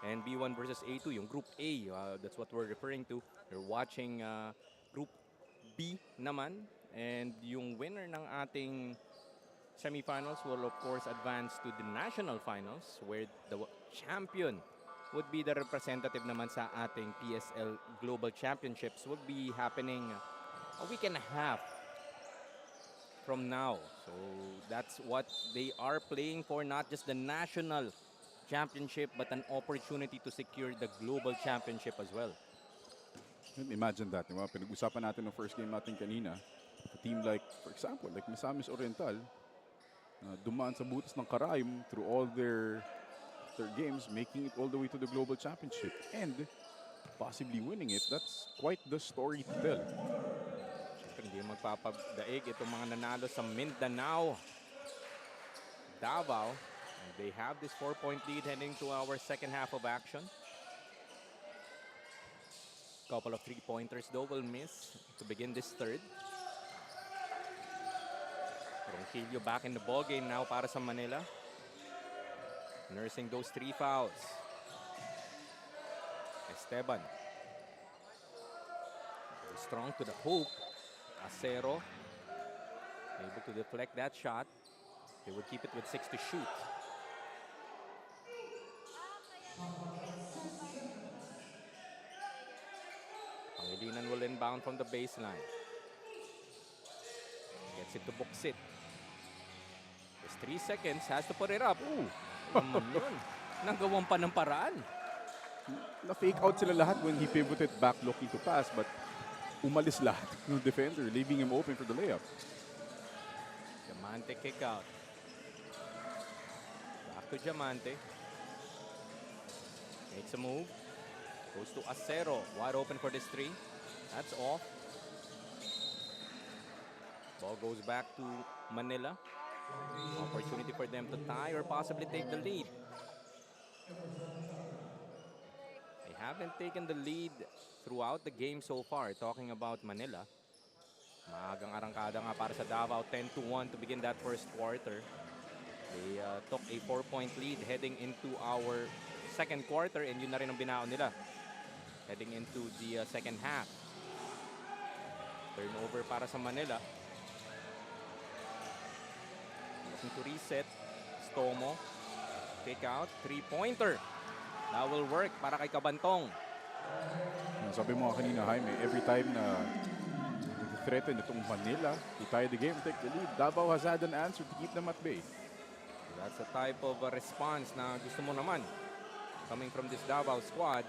Speaker 1: and B1 versus A2. Yung Group A, that's what we're referring to. You're watching Group B naman, and yung winner ng ating semifinals will of course advance to the national finals where the champion would be the representative naman sa ating PSL Global Championships, would be happening a week and a half from now. So that's what they are playing for, not just the national championship but an opportunity to secure the global championship as well.
Speaker 2: Imagine that, di ba? Pinag-usapan natin ng first game natin kanina. A team like, for example, like Misamis Oriental, dumaan sa butas ng karayom through all their games, making it all the way to the global championship and possibly winning it. That's quite the story to tell.
Speaker 1: Siyempre, hindi magpapadaig itong mga nanalo sa Mindanao, Davao. And they have this 4-point lead heading to our second half of action. Couple of three-pointers though will miss to begin this third. Ronquillo back in the ball game now para sa Manila. Nursing those 3 fouls. Esteban. Very strong to the hoop. Acero. Able to deflect that shot. They would keep it with 6 to shoot. Pangilinan will inbound from the baseline. Gets it to Buksit. Just 3 seconds. Has to put it up. Ooh. Naman yun. Nagawan pa ng paraan.
Speaker 2: Na-fake out sila lahat when he pivoted back looking to pass, but umalis lahat ng defender, leaving him open for the layup.
Speaker 1: Diamante kick out. Back to Diamante. Makes a move. Goes to Acero. Wide open for this 3. That's off. Ball goes back to Manila. Opportunity for them to tie or possibly take the lead. They haven't taken the lead throughout the game so far. Talking about Manila. Maagang arangkada nga para sa Davao. 10-1 to begin that first quarter. They took a 4-point lead heading into our second quarter, and yun na rin ang binaon nila heading into the second half. Turnover para sa Manila. To reset. Stomo. Pick out. 3-pointer. That will work para kay Kabantong.
Speaker 2: Sabi mo kanina, Jaime, every time na threaten itong Manila to tie the game, take the lead, Davao has had an answer to keep them at bay.
Speaker 1: That's the type of response na gusto mo naman coming from this Davao squad.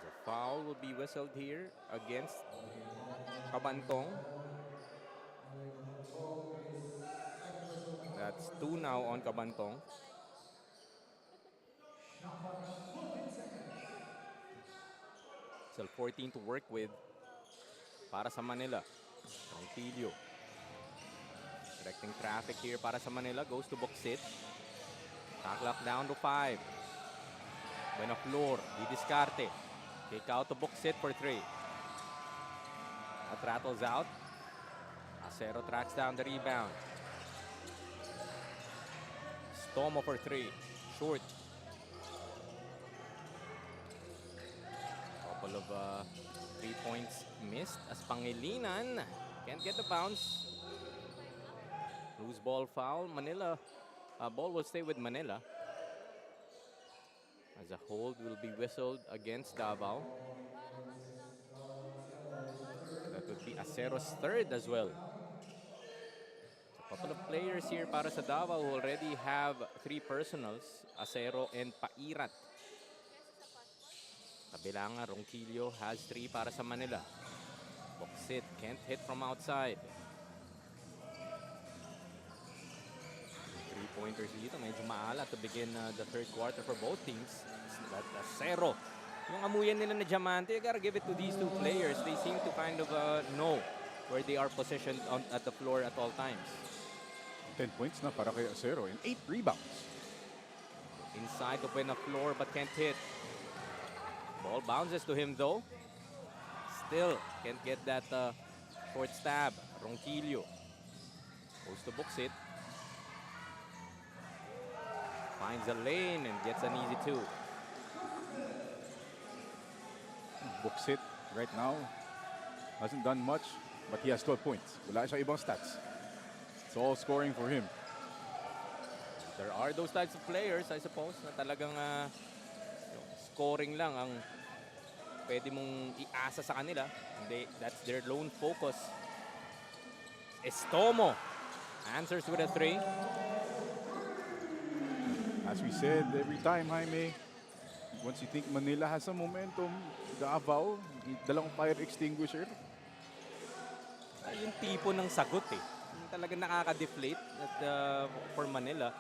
Speaker 1: The foul will be whistled here against Kabantong. That's 2 now on Kabantong. Still 14 to work with para sa Manila. Ronquillo. Directing traffic here para sa Manila. Goes to Buksit. Shot clock down to 5. Buenaflor. Didiscarte. Kick out to Buksit for 3. That rattles out. Acero tracks down the rebound. Stomo for 3. Short. Couple of 3 points missed as Pangilinan can't get the bounce. Loose ball foul. Manila. Ball will stay with Manila. As a hold will be whistled against Davao. That would be Acero's 3rd as well. A couple of players here para sa Davao who already have 3 personals. Acero and Pairat. Kabilangan, Ronquillo has 3 para sa Manila. Buksit can't hit from outside. 3-pointers dito. Medyo maala to begin the third quarter for both teams. That Acero. Yung amuyan nila na Diamante, you gotta give it to these 2 players. They seem to kind of know where they are positioned at the floor at all times.
Speaker 2: 10 points na para kay Acero and 8 rebounds.
Speaker 1: Inside to win a floor but can't hit. Ball bounces to him though. Still can't get that short stab. Ronquillo goes to box it. Finds a lane and gets an easy two.
Speaker 2: Books it right now. Hasn't done much, but he has 12 points. Wala siya ibang stats. It's all scoring for him.
Speaker 1: There are those types of players, I suppose, na talagang scoring lang ang pwede mong iasa sa kanila. That's their lone focus. Estomo answers with a 3.
Speaker 2: As we said, every time, Jaime, once you think Manila has some momentum, Davao, dalang fire extinguisher.
Speaker 1: Yung tipo ng sagot eh. Yung talagang nakaka-deflate at, for Manila.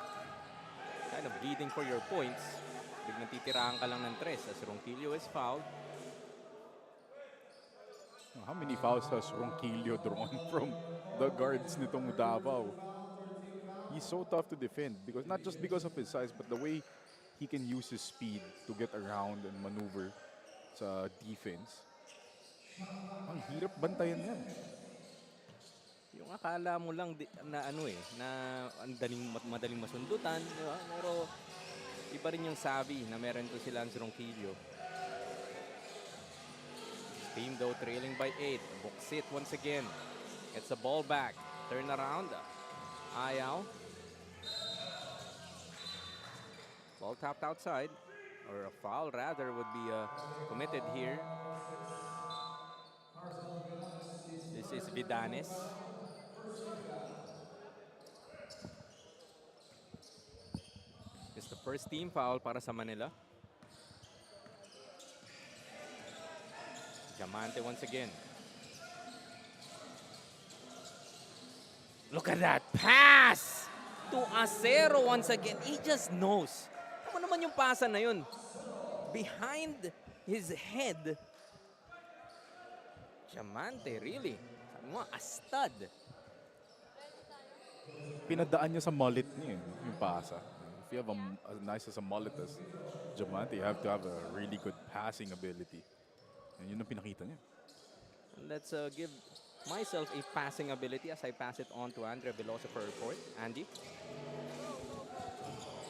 Speaker 1: Kind of bleeding for your points. Biglang titirahan ka lang ng tres as Ronquillo is fouled.
Speaker 2: How many fouls has Ronquillo drawn from the guards nitong Davao? He's so tough to defend because not just because of his size, but the way he can use his speed to get around and maneuver sa defense. Ang hirap bantayan yan.
Speaker 1: Yung akala mo lang na na madaling masundutan, di ba? Pero iba rin yung sabi na meron to si Lance Ronquillo. Team though trailing by 8. Books it once again. Gets the ball back. Turn around. Ayaw. Ball tapped outside. Or a foul rather would be committed here. This is Vidanes. It's the first team foul para sa Manila. Diamante once again. Look at that pass to Acero once again. He just knows. Ano naman yung pasa na yun? Behind his head. Diamante, really? Sabi mo, a stud.
Speaker 2: Pinadaan niya sa mullet niya yung pasa. If you have as nice as a mullet as Diamante, you have to have a really good passing ability. And yun ang pinakita niya.
Speaker 1: Let's give myself a passing ability as I pass it on to Andrea Veloso for a report. Andy?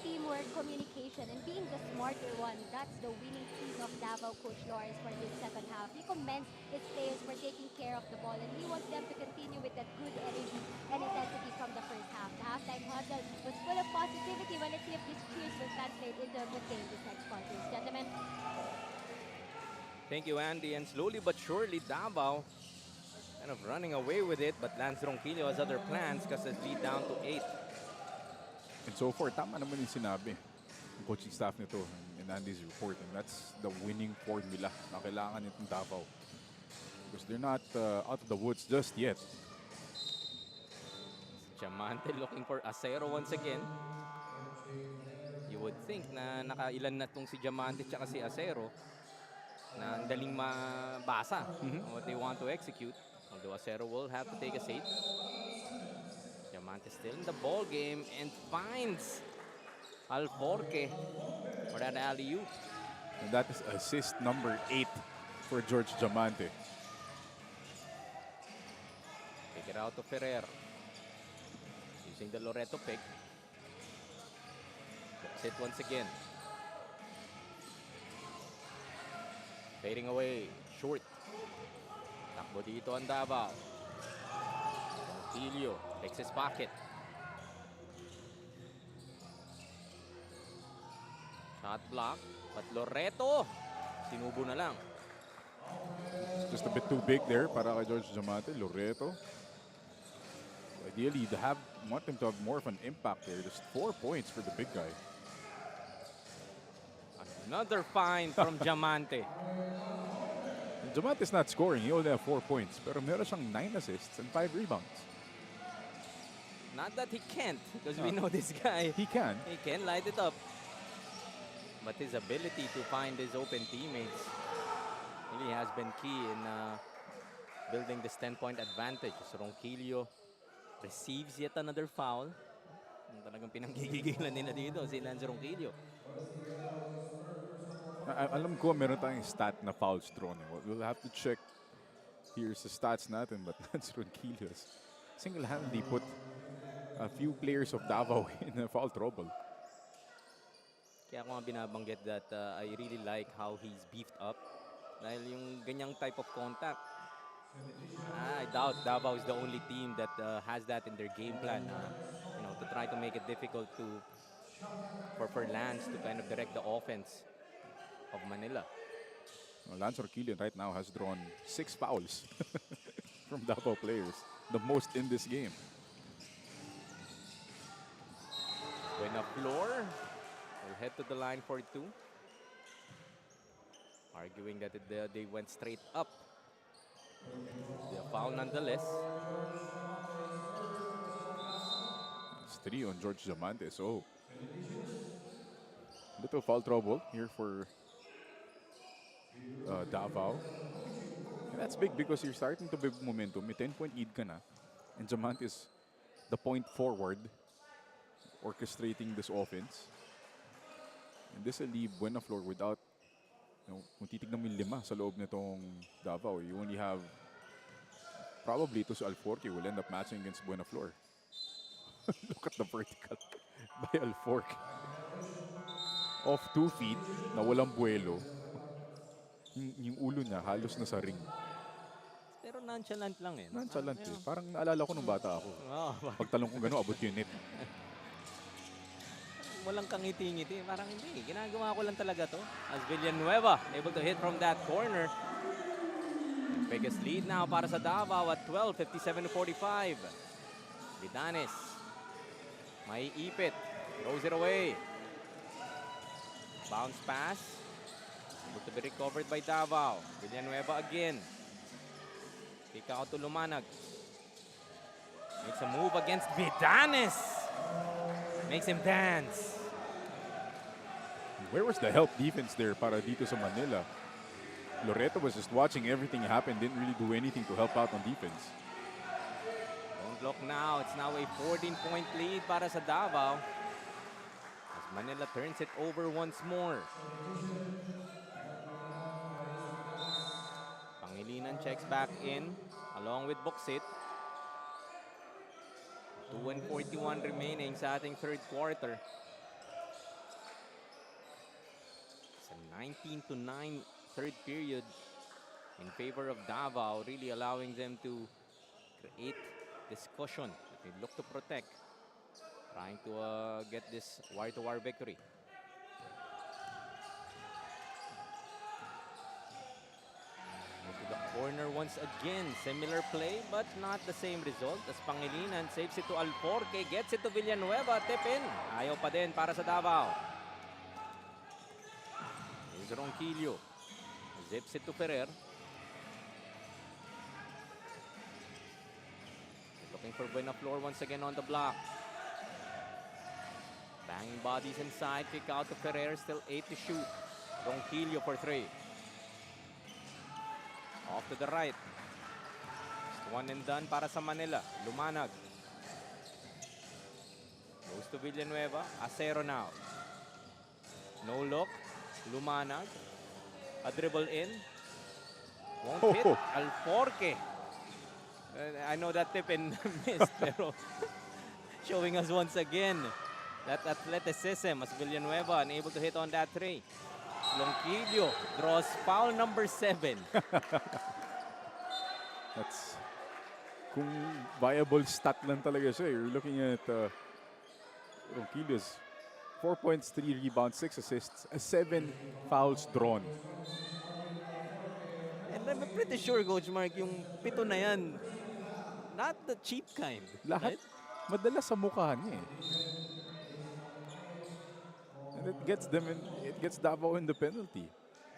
Speaker 3: Teamwork, communication, and being the smarter one. That's the winning team of Davao Coach Lawrence for this second half. He commends his players for taking care of the ball, and he wants them to continue with that good energy and intensity from the first half. The halftime huddle was full of positivity. Well, let's see if these cheers will translate into a good game this next quarter. Gentlemen.
Speaker 1: Thank you, Andy. And slowly but surely, Davao kind of running away with it. But Lance Ronquillo has other plans because it's lead down to 8.
Speaker 2: And so far, tama naman yung sinabi ng coaching staff nito in Andy's report. And that's the winning formula na kailangan nitong Davao. Because they're not out of the woods just yet.
Speaker 1: Diamante looking for Acero once again. You would think na nakailan na tong si Diamante tsaka si Acero na ang daling mabasa what they want to execute. Although Acero will have to take a seat. Diamante still in the ball game and finds Alforque for that alley-oop.
Speaker 2: And that is assist number 8 for George Diamante.
Speaker 1: Pick it out to Ferrer. Using the Loreto pick. Books it once again. Fading away. Short. Takbo dito ang Davao. Ronquillo takes his pocket. Shot block. But Loreto, sinubo na lang.
Speaker 2: Just a bit too big there para kay George Diamante. Loreto. Ideally, want him to have more of an impact there. Just 4 points for the big guy.
Speaker 1: Another find from Diamante.
Speaker 2: Diamante's not scoring. He only have 4 points. Pero meron siyang 9 assists and 5 rebounds.
Speaker 1: Not that he can't, because we know this guy.
Speaker 2: He can.
Speaker 1: He can light it up. But his ability to find his open teammates really has been key in building this 10-point advantage. So Ronquillo receives yet another foul. Yung talagang pinanggigigilan nila dito, si Lance Ronquillo.
Speaker 2: Alam ko meron tayong stat na fouls drawn. We'll have to check here sa stats natin, but Lance Ronquillo single-handedly put a few players of Davao in foul trouble.
Speaker 1: Kaya ako nga binabanggit that I really like how he's beefed up. Dahil yung ganyang type of contact, I doubt Davao is the only team that has that in their game plan. To try to make it difficult for Lance to kind of direct the offense of Manila.
Speaker 2: Lance Ronquillo right now has drawn 6 fouls from Davao players, the most in this game.
Speaker 1: Buenaflor will head to the line for 2. Arguing that they went straight up. The foul nonetheless.
Speaker 2: It's 3 on George Diamante. So, little foul trouble here for Davao. And that's big because you're starting to build momentum. May 10-point lead ka na. And Diamante is the point forward orchestrating this offense. And this will leave Buenaflor without, kung titignan mo yung 5 sa loob nitong Davao, you only have probably ito si Alforque will end up matching against Buenaflor. Look at the vertical by Alforque. Off 2 feet, na walang buwelo. Yung ulo niya halos nasa ring.
Speaker 1: Pero nonchalant lang eh.
Speaker 2: Nonchalant eh. Parang naalala ko nung bata ako.
Speaker 1: Oh,
Speaker 2: Pagtalong ko gano'n, abot yung net.
Speaker 1: walang kangiti-ngiti. Parang hindi. Ginagawa ko lang talaga to. As Villanueva able to hit from that corner. Biggest lead now para sa Davao at 12, 57-45. Vidanes. May ipit. Throws it away. Bounce pass. Able to be recovered by Davao. Villanueva again. Kick out to Lumanag. Makes a move against Vidanes. Makes him dance.
Speaker 2: Where was the help defense there para dito sa Manila? Loreto was just watching everything happen, didn't really do anything to help out on defense.
Speaker 1: Don't look now. It's now a 14-point lead para sa Davao. As Manila turns it over once more. Pangilinan checks back in along with Boksit. 2:41 remaining sa ating third quarter. It's a 19-9 third period in favor of Davao, really allowing them to create this cushion that they look to protect, trying to get this wire-to-wire victory. To the corner once again, similar play but not the same result as Pangilinan saves it to Alforque, gets it to Villanueva, tip in. Ayaw pa din para sa Davao. Here's Ronquillo. Zips it to Ferrer. Looking for Buenaflor once again on the block. Banging bodies inside, kick out to Ferrer, still 8 to shoot. Ronquillo for 3. Off to the right. Just one and done para sa Manila. Lumanag. Goes to Villanueva. Acero now. No look. Lumanag. A dribble in. Won't hit. Alforque. I know that tip and missed, pero showing us once again that athleticism as Villanueva unable to hit on that 3. Ronquillo draws foul number 7.
Speaker 2: That's kung viable stat lang talaga siya. You're looking at Ronquillo's 4 points, 3 rebounds, 6 assists, 7 fouls drawn.
Speaker 1: And I'm pretty sure, Coach Mark, yung 7 na yan, not the cheap kind.
Speaker 2: Lahat
Speaker 1: Right?
Speaker 2: madalas sa mukha niya eh. And it gets Davao in the penalty.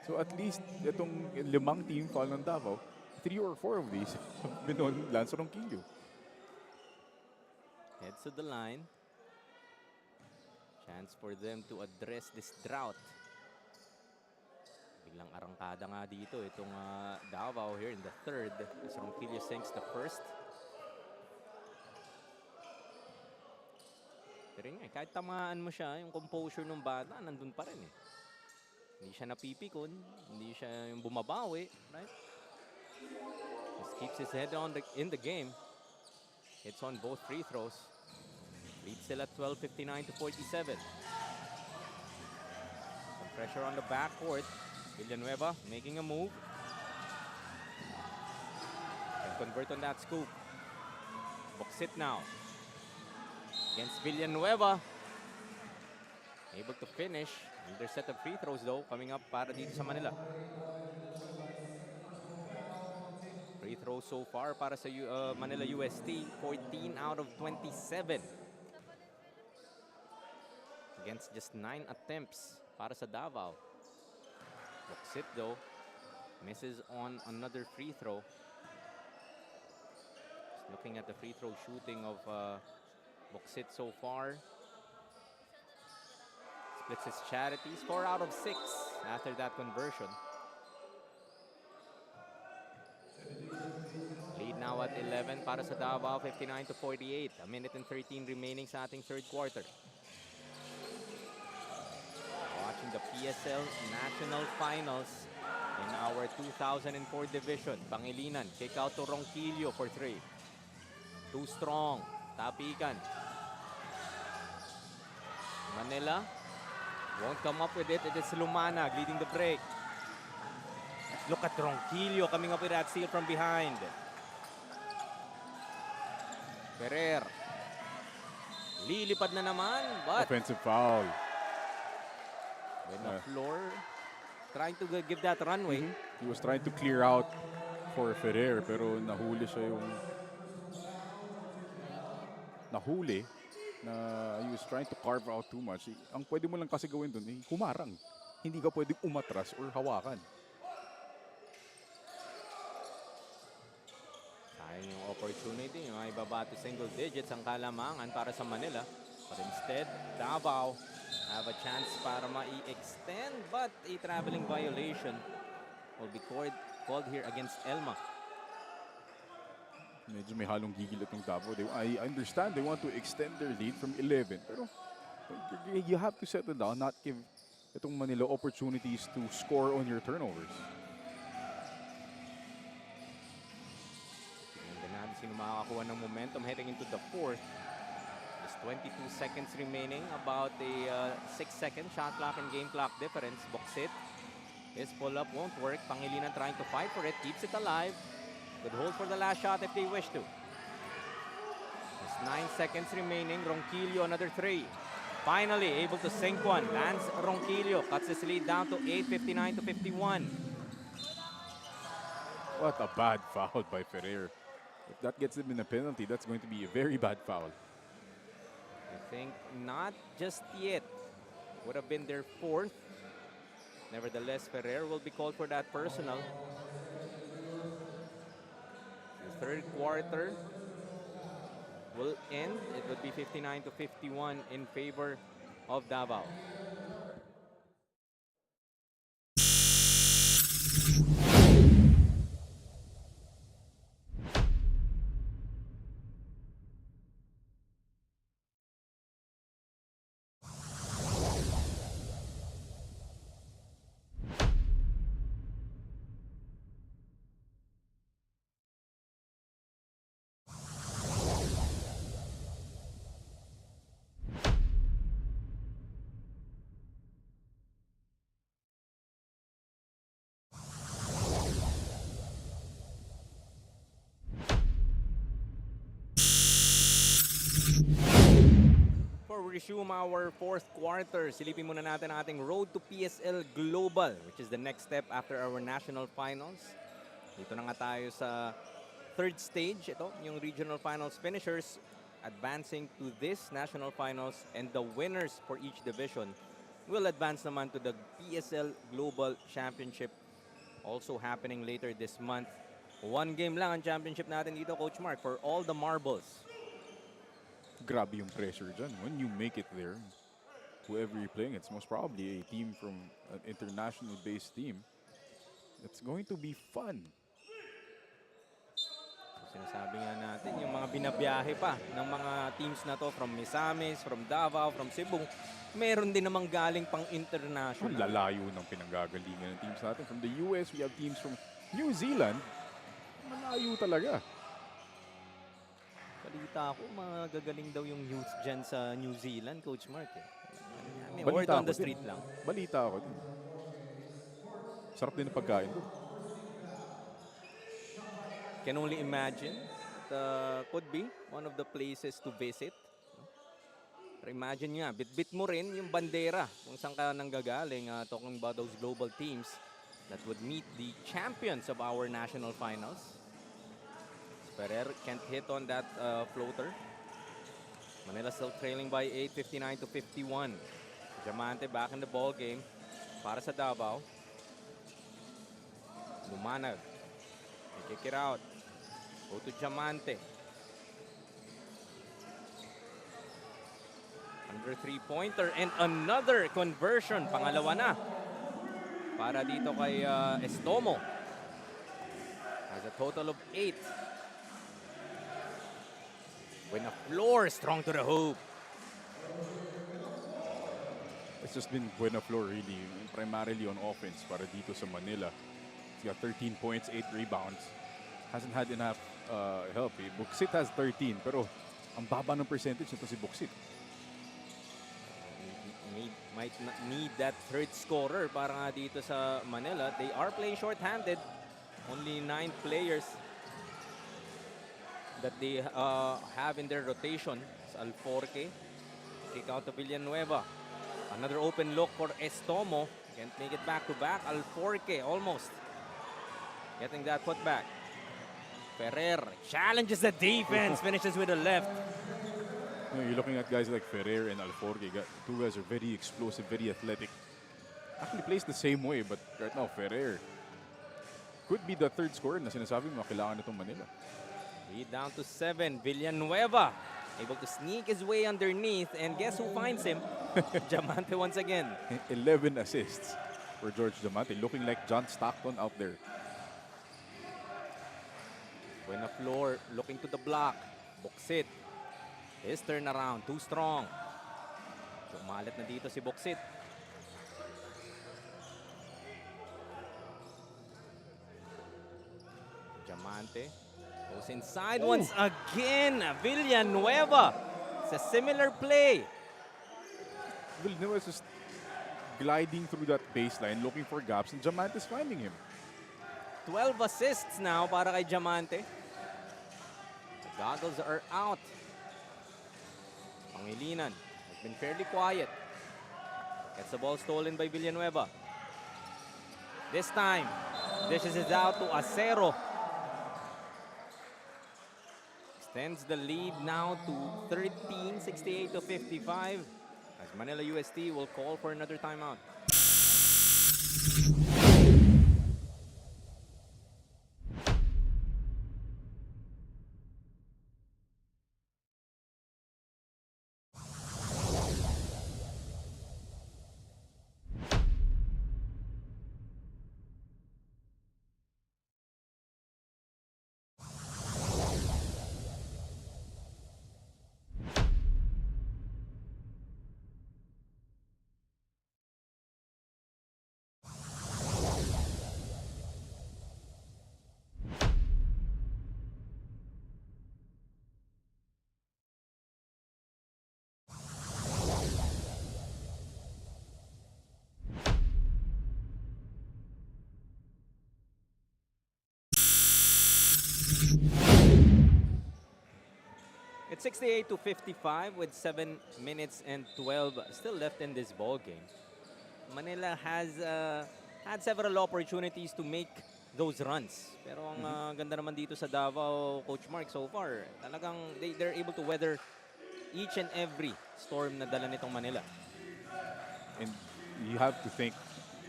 Speaker 2: So at least itong 5 team foul ng Davao, 3 or 4 of these have been on Lance Ronquillo.
Speaker 1: Heads to the line. Chance for them to address this drought. Biglang arangkada nga dito itong Davao here in the third as Ronquillo sinks the first. Pero yun nga, kahit tamaan mo siya, yung composure ng bata, nandun pa rin eh. Hindi siya napipikon, hindi siya yung bumabawi, right? Just keeps his head on in the game. Hits on both free throws. Leads still at 12:59 to 47. Some pressure on the backcourt. Villanueva making a move. Can convert on that scoop. Box it now. Against Villanueva. Able to finish. Another set of free throws though coming up para dito sa Manila. Free throws so far para sa Manila UST, 14 out of 27. Against just 9 attempts para sa Davao. Boxit though, misses on another free throw. Just looking at the free throw shooting of Boxit so far. Splits his charities, 4 out of 6 after that conversion. Lead now at 11 para sa Davao, 59 to 48. A minute and 13 remaining sa ating third quarter. Watching the PSL National Finals in our 2004 division. Pangilinan, kick out to Ronquillo for 3. Too strong, tapikan. Manila won't come up with it. It is Lumanag leading the break. Look at Ronquillo coming up with that steal from behind. Ferrer. Lilipad na naman, but
Speaker 2: Offensive foul.
Speaker 1: with the floor, trying to give that runway.
Speaker 2: He was trying to clear out for Ferrer, pero nahuli siya yung... Nahuli na he was trying to carve out too much. Ang pwede mo lang kasi gawin dun, humarang. Hindi ka pwedeng umatras or hawakan.
Speaker 1: Sayang yung opportunity, yung ibaba to single digits ang kalamangan para sa Manila. But instead, Davao have a chance para ma-extend, but a traveling violation will be called here against Elma.
Speaker 2: Medyo may halong gigil itong Davao. I understand they want to extend their lead from 11. Pero you have to settle down, not give itong Manila opportunities to score on your turnovers.
Speaker 1: Tingnan natin sino makakakuha ng momentum heading into the fourth. Just 22 seconds remaining, about a 6-second shot clock and game clock difference. Boxit. His pull-up won't work. Pangilinan trying to fight for it, keeps it alive. Could hold for the last shot if they wish to. Just 9 seconds remaining. Ronquillo, another 3. Finally, able to sink one. Lands Ronquillo. Cuts his lead down to 8, 59 to 51.
Speaker 2: What a bad foul by Ferrer. If that gets him in a penalty, that's going to be a very bad foul.
Speaker 1: I think not just yet. Would have been their fourth. Nevertheless, Ferrer will be called for that personal. The third quarter will end. It would be 59 to 51 in favor of Davao. Before we resume our fourth quarter, silipin muna natin ang ating road to PSL Global, which is the next step after our national finals. Dito na nga tayo sa third stage. Ito, yung regional finals finishers advancing to this national finals, and the winners for each division will advance naman to the PSL Global Championship, also happening later this month. One game lang ang championship natin dito, Coach Mark, for all the marbles.
Speaker 2: Grabe yung pressure dyan. When you make it there, whoever you're playing, it's most probably a team from an international-based team. It's going to be fun.
Speaker 1: Sinasabi nga natin, yung mga binabiyahe pa ng mga teams na to from Misamis, from Davao, from Cebu, meron din namang galing pang
Speaker 2: Ang
Speaker 1: international.
Speaker 2: lalayo ng pinanggagalingan ng teams natin. From the US, we have teams from New Zealand. Malayo talaga.
Speaker 1: Balita ko, mga gagaling daw yung youth dyan sa New Zealand, Coach Mark. Eh. I mean, word
Speaker 2: Balita
Speaker 1: on
Speaker 2: ko
Speaker 1: the street
Speaker 2: din.
Speaker 1: lang.
Speaker 2: Balita ako din. Sarap din ng pagkain doon.
Speaker 1: Can only imagine. Could be one of the places to visit. Pero imagine nga, bit-bit mo rin yung bandera kung saan ka nanggagaling. Talking about those global teams that would meet the champions of our national finals. Ferrer can't hit on that floater. Manila still trailing by 8, 59 to 51. Diamante back in the ball game para sa Davao. Lumanag. They kick it out. Go to Diamante. Under three-pointer and another conversion. Pangalawa na. Para dito kay Estomo. Has a total of 8. When a floor strong to the hoop.
Speaker 2: It's just been Buena Flor really, primarily on offense para dito sa Manila. He's got 13 points, 8 rebounds. Hasn't had enough help. Eh. Buksit has 13, pero ang baba ng percentage nito si Buksit.
Speaker 1: Might not need that third scorer para nga dito sa Manila. They are playing short-handed. Only 9 players that they have in their rotation. It's Alforque. Kick out to Villanueva. Another open look for Estomo. Can't make it back-to-back. Alforque almost getting that put back. Ferrer challenges the defense. Finishes with a left.
Speaker 2: You know, you're looking at guys like Ferrer and Alforque. Two guys are very explosive, very athletic. Actually plays the same way, but right now Ferrer could be the third scorer na sinasabi mo kailangan nitong Manila.
Speaker 1: Lead down to 7. Villanueva able to sneak his way underneath, and guess who finds him? Diamante once again.
Speaker 2: 11 assists for George Diamante, looking like John Stockton out there.
Speaker 1: Buena Flor looking to the block. Buksit. His turnaround, too strong. So, umalit na dito si Buksit. Diamante goes inside once again. Villanueva. It's a similar play.
Speaker 2: Villanueva is just gliding through that baseline, looking for gaps, and Diamante is finding him.
Speaker 1: 12 assists now para kay Diamante. The goggles are out. Pangilinan has been fairly quiet. Gets the ball stolen by Villanueva. This time, dishes it out to Acero. Extends the lead now to 13, 68 to 55. As Manila UST will call for another timeout. It's 68 to 55 with 7 minutes and 12 still left in this ball game. Manila has had several opportunities to make those runs. Pero ang ganda naman dito sa Davao, Coach Mark, so far, talagang they're able to weather each and every storm na dala nitong Manila.
Speaker 2: And you have to thank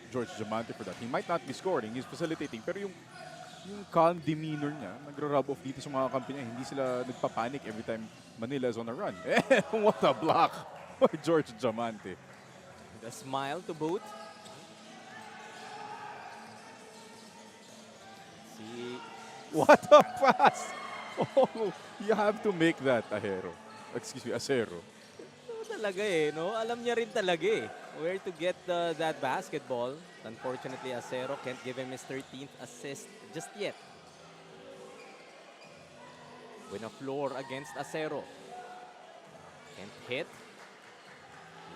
Speaker 2: George Diamante for that. He might not be scoring, he's facilitating, pero yung calm demeanor niya, nagra-rub off dito sa mga kampi niya. Hindi sila nagpapanik every time Manila is on a run. What a block by George Diamante.
Speaker 1: The smile to boot. See,
Speaker 2: What a pass! Oh, you have to make that Ahero. Excuse me, Acero.
Speaker 1: Ito talaga eh, no? Alam niya rin talaga eh, where to get that basketball. Unfortunately, Acero can't give him his 13th assist just yet. Win a floor against Acero. Can't hit.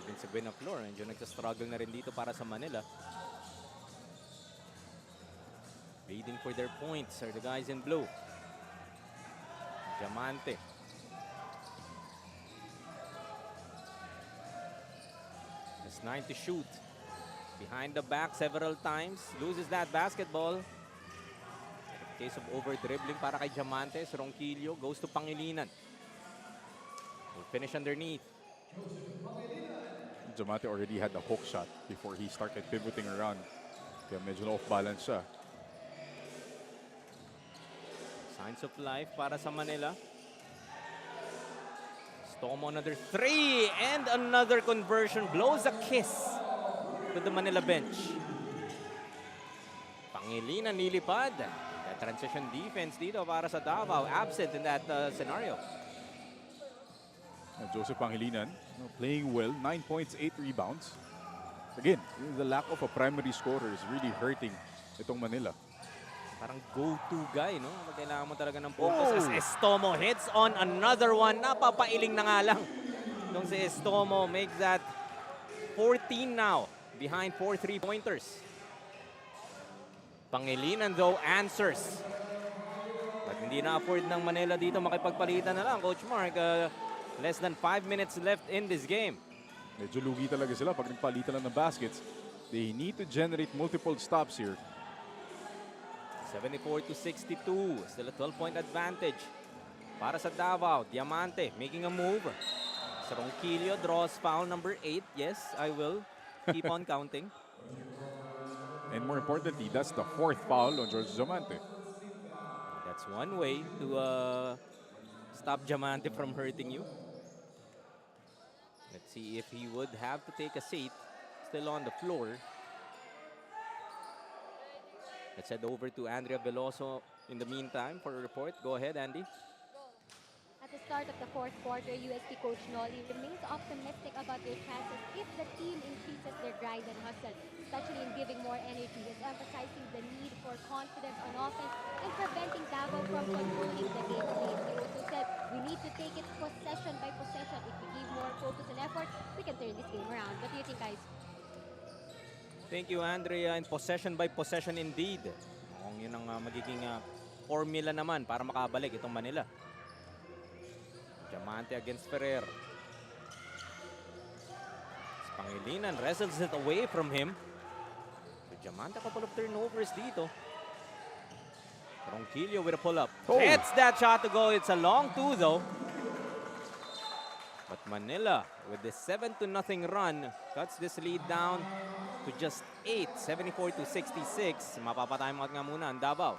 Speaker 1: Even sa Buena Flor, medyo nagsa-struggle na rin dito para sa Manila. Waiting for their points are the guys in blue. Diamante. Has 9 to shoot. Behind the back several times. Loses that basketball. Case of over-dribbling para kay Diamante. Ronquillo goes to Pangilinan. Will finish underneath.
Speaker 2: Diamante already had the hook shot before he started pivoting around. Kaya medyo off balance siya.
Speaker 1: Signs of life para sa Manila. Stomo another 3 and another conversion. Blows a kiss to the Manila bench. Pangilinan nilipad. That transition defense dito para sa Davao. Absent in that scenario.
Speaker 2: Joseph Pangilinan, playing well, 9 points, 8 rebounds. Again, the lack of a primary scorer is really hurting itong Manila.
Speaker 1: Parang go-to guy, no? Kailangan mo talaga ng focus. As Estomo hits on another one. Napapailing na nga lang. Nung si Estomo makes that 14 now. Behind 4 3-pointers. Pangilinan though answers. But hindi na-afford ng Manila dito makipagpalitan na lang. Coach Mark, less than 5 minutes left in this game.
Speaker 2: Medyo lugi talaga sila pag nagpalitan lang ng baskets. They need to generate multiple stops here.
Speaker 1: 74-62. Still a 12-point advantage. Para sa Davao, Diamante making a move. Ronquillo draws foul number 8. Yes, I will keep on counting.
Speaker 2: And more importantly, that's the 4th foul on George Diamante.
Speaker 1: That's one way to stop Diamante from hurting you. Let's see if he would have to take a seat. Still on the floor. Let's head over to Andrea Veloso in the meantime for a report. Go ahead, Andy.
Speaker 3: At the start of the fourth quarter, UST coach Nolly remains optimistic about their chances if the team increases their grind and hustle, especially in giving more energy. He's emphasizing the need for confidence on offense and preventing Davao from controlling the game late. He also said, we need to take it possession by possession. If we give more focus and effort, we can turn this game around. What do you think, guys?
Speaker 1: Thank you, Andrea. And possession by possession indeed. Mukhang yun ang magiging formula naman para makabalik itong Manila. Diamante against Ferrer. Pangilinan wrestles it away from him. Diamante, a couple of turnovers dito. Ronquillo with a pull-up. Hits that shot to go. It's a long 2 though. But Manila with the 7-0 run cuts this lead down to just 8, 74-66. Mapapataymat nga muna ang Davao.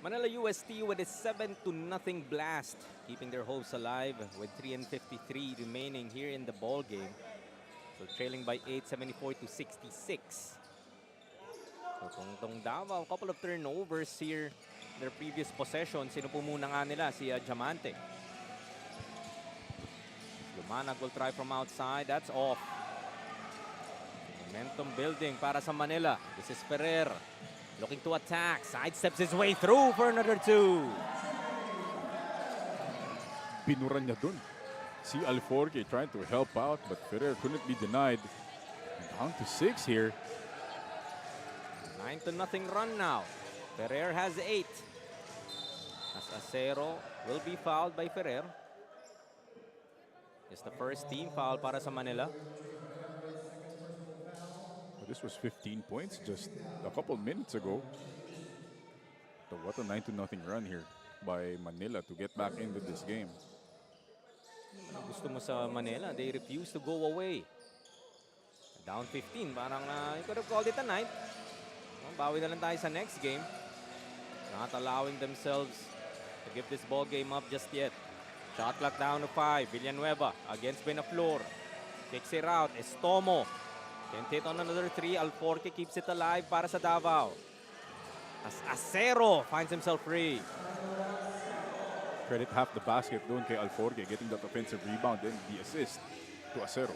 Speaker 1: Manila UST with a 7-0 blast, keeping their hopes alive with 3:53 remaining here in the ball game. So trailing by 8, 74-66. So tong Davao, a couple of turnovers here in their previous possession. Sino po muna nga nila? Si Diamante. Lumanag will try from outside. That's off. Momentum building para sa Manila. This is Ferrer. Looking to attack. Sidesteps his way through for another 2.
Speaker 2: Pinuran niya dun. Si Alforque trying to help out, but Ferrer couldn't be denied. Down to 6 here.
Speaker 1: 9-0 run now. Ferrer has 8. As Acero will be fouled by Ferrer. It's the first team foul para sa Manila.
Speaker 2: But this was 15 points just a couple minutes ago. So what a 9-0 run here by Manila to get back into this game.
Speaker 1: Ano gusto mo sa Manila? They refuse to go away. Down 15. Parang you could have called it a night. Bawi na lang tayo sa next game. Not allowing themselves to give this ball game up just yet. Shot clock down to 5. Villanueva against Benaflor. Kicks it out. Estomo. Can't hit on another 3. Alforque keeps it alive para sa Davao. As Acero finds himself free.
Speaker 2: Credit half the basket doon kay Alforque getting that offensive rebound and the assist to Acero.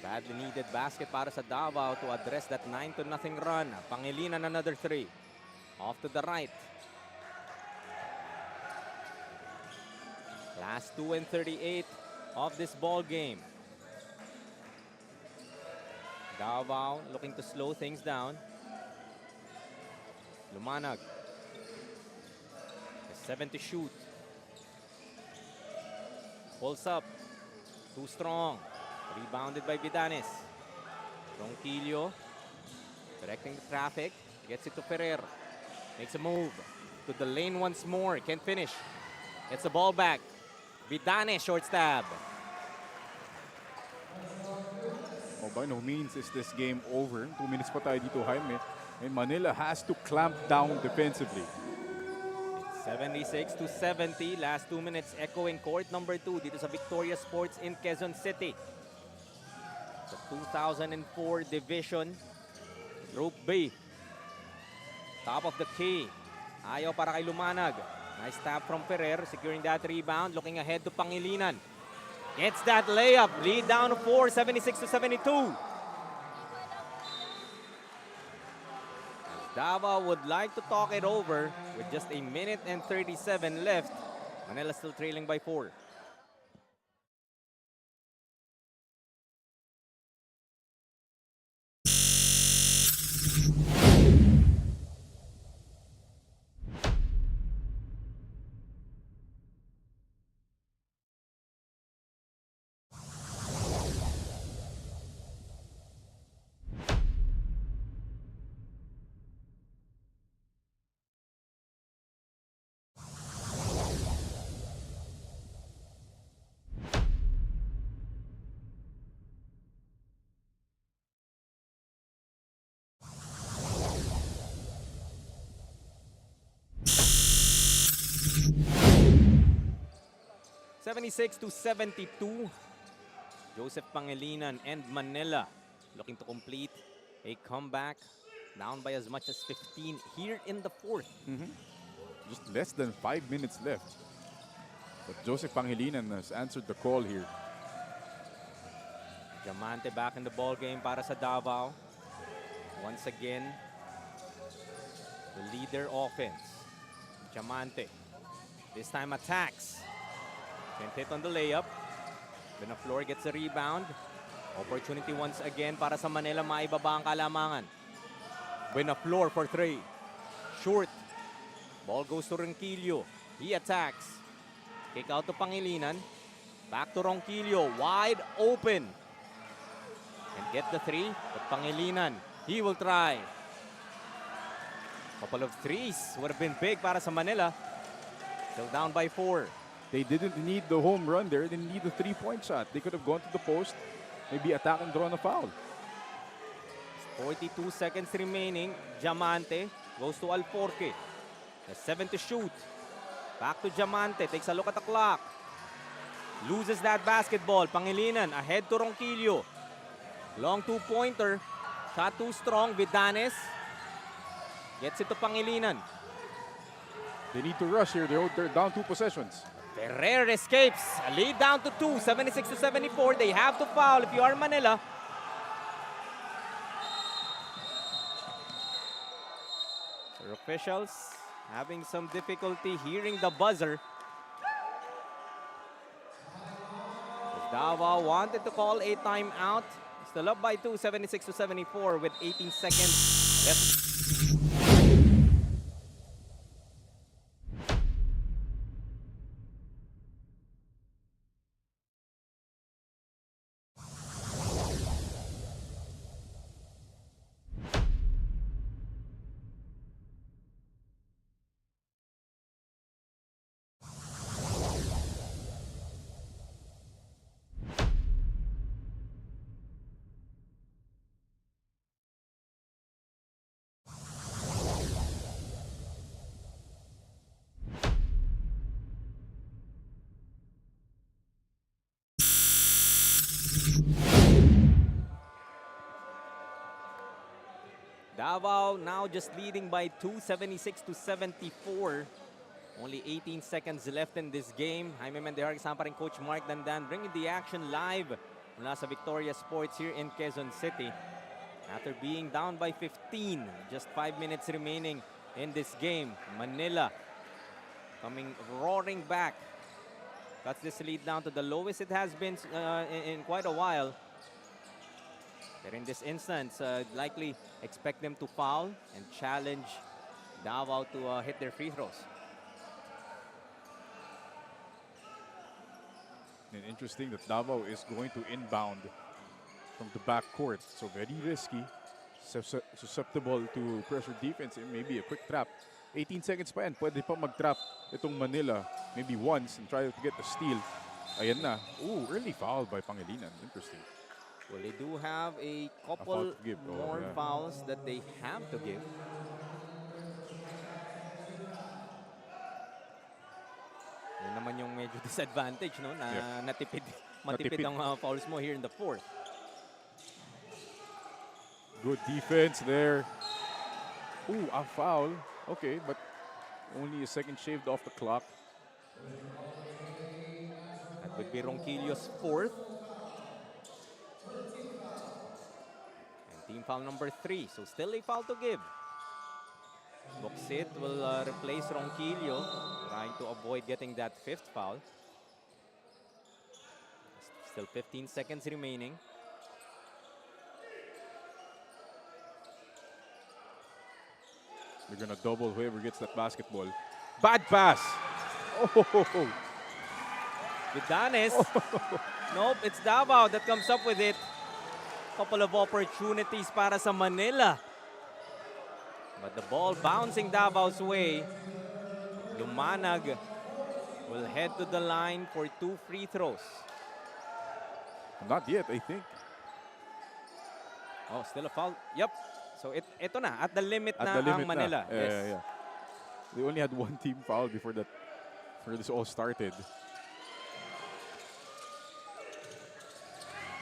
Speaker 1: Badly needed basket para sa Davao to address that 9-0 run. Pangilinan another 3. Off to the right. Last 2:38 of this ball game. Davao looking to slow things down. Lumanag. 7 to shoot. Pulls up. Too strong. Rebounded by Vidanes. Ronquillo. Directing the traffic. Gets it to Ferrer. Makes a move. To the lane once more. Can't finish. Gets the ball back. Vidanes, short stab.
Speaker 2: Oh, by no means is this game over. 2 minutes pa tayo dito, Jaime. And Manila has to clamp down defensively.
Speaker 1: 76-70. Last 2 minutes echoing court number 2 dito sa Victoria Sports in Quezon City. Sa 2004 division. Group B. Top of the key. Ayaw para kay Lumanag. Nice tap from Ferrer, securing that rebound. Looking ahead to Pangilinan. Gets that layup. Lead down to 4, 76-72. Davao would like to talk it over with just 1 minute and 37 left. Manila still trailing by 4. (76-72). Joseph Pangilinan and Manila looking to complete a comeback, down by as much as 15 here in the 4th.
Speaker 2: Just less than 5 minutes left. But Joseph Pangilinan has answered the call here.
Speaker 1: Diamante back in the ball game para sa Davao. Once again, the leader offense. Diamante. This time attacks. Can't hit on the layup. Benaflor gets a rebound. Opportunity once again para sa Manila, maibaba ang kalamangan. Benaflor for 3. Short. Ball goes to Ronquillo. He attacks. Kick out to Pangilinan. Back to Ronquillo. Wide open. And get the 3. But Pangilinan, he will try. Couple of threes would have been big para sa Manila. Still down by 4.
Speaker 2: They didn't need the home run there. They didn't need the 3-point shot. They could have gone to the post, maybe attack and drawn a foul.
Speaker 1: 42 seconds remaining. Diamante goes to Alforque. There's 7 to shoot. Back to Diamante. Takes a look at the clock. Loses that basketball. Pangilinan ahead to Ronquillo. Long 2-pointer. Shot too strong. Vidanes gets it to Pangilinan.
Speaker 2: They need to rush here. They're down 2 possessions.
Speaker 1: Ferrer escapes. A lead down to 2, 76-74. They have to foul if you are Manila. Their officials having some difficulty hearing the buzzer. Davao wanted to call a timeout. Still up by 2, 76-74 with 18 seconds left. Davao now just leading by 2, 76 to 74. Only 18 seconds left in this game. Jaime Mendehar kasama pa rin Coach Mark Dandan bringing the action live mula sa Victoria Sports here in Quezon City. After being down by 15, just 5 minutes remaining in this game. Manila coming roaring back. Cuts this lead down to the lowest it has been in quite a while. But in this instance, likely expect them to foul and challenge Davao to hit their free throws.
Speaker 2: And interesting that Davao is going to inbound from the backcourt. So very risky, susceptible to pressure defense and maybe a quick trap. 18 seconds pa yan, pwede pa mag-trap itong Manila maybe once and try to get the steal. Ayan na. Ooh, early foul by Pangilinan. Interesting.
Speaker 1: Well, they do have a
Speaker 2: foul
Speaker 1: couple
Speaker 2: to give.
Speaker 1: more fouls that they have to give. Yun naman yung medyo disadvantage, no? Na matipid ang fouls mo here in the fourth.
Speaker 2: Good defense there. Ooh, a foul. Okay, but only a second shaved off the clock.
Speaker 1: That would be Ronquillo's fourth. And team foul number 3. So still a foul to give. Boxit will replace Ronquillo, trying to avoid getting that fifth foul. Still 15 seconds remaining.
Speaker 2: They're gonna double whoever gets that basketball. Bad pass. Oh.
Speaker 1: Vidanes. Nope, it's Davao that comes up with it. Couple of opportunities para sa Manila. But the ball bouncing Davao's way. Lumanag will head to the line for 2 free throws.
Speaker 2: Not yet, I think.
Speaker 1: Oh, still a foul. Yep. So ito na, at the limit
Speaker 2: At
Speaker 1: na
Speaker 2: the limit
Speaker 1: ang Manila.
Speaker 2: na. Yeah. They only had one team foul before this all started.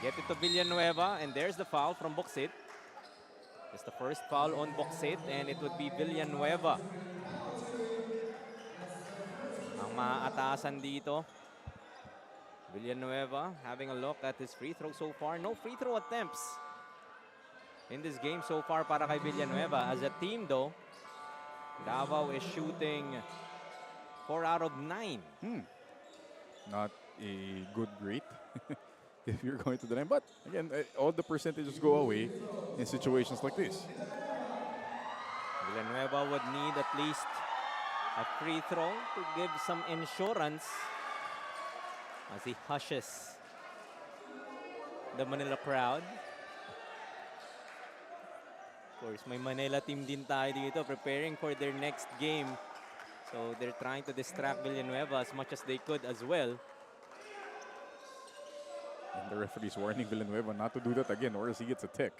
Speaker 1: Get it to Villanueva, and there's the foul from Boxit. It's the first foul on Boxit, and it would be Villanueva ang maaatasan dito. Villanueva having a look at his free throw so far. No free throw attempts in this game so far para kay Villanueva. As a team though, Davao is shooting 4 out of 9.
Speaker 2: Not a good rate if you're going to the line. But again, all the percentages go away in situations like this.
Speaker 1: Villanueva would need at least a free throw to give some insurance as he hushes the Manila crowd. Of course, may Manila team din tayo dito preparing for their next game. So they're trying to distract Villanueva as much as they could as well.
Speaker 2: And the referee is warning Villanueva not to do that again or else he gets a tick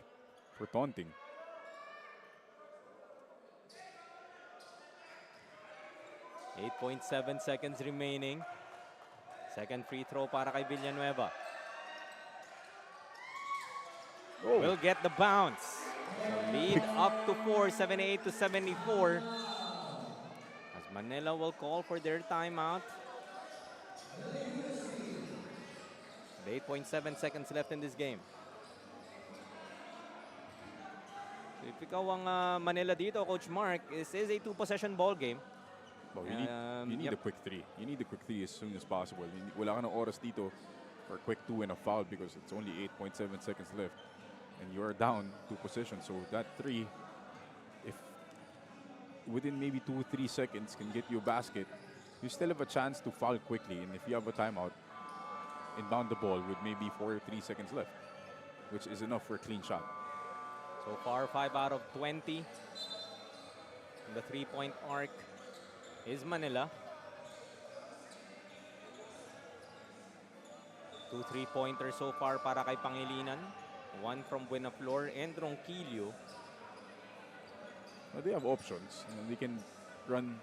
Speaker 2: for taunting. .7 seconds
Speaker 1: remaining. Second free throw para kay Villanueva.
Speaker 2: Oh.
Speaker 1: Will get the bounce. So lead up to 4, 78 to 74. As Manila will call for their timeout. 8.7 seconds left in this game. So if ikaw ang Manila dito, Coach Mark, this is a 2-possession ball game.
Speaker 2: Well, you need a quick 3. You need a quick 3 as soon as possible. Wala ka ng oras dito for a quick 2 and a foul because it's only 8.7 seconds left. And you're down 2 possessions. So that 3, if within maybe 2-3 seconds can get you a basket, you still have a chance to foul quickly. And if you have a timeout, inbound the ball with maybe 4 or 3 seconds left, which is enough for a clean shot.
Speaker 1: So far, 5 out of 20. In the 3-point arc is Manila. 2 3-pointers so far para kay Pangilinan. 1 from Buenaflor and Ronquillo.
Speaker 2: Well, they have options. And they can run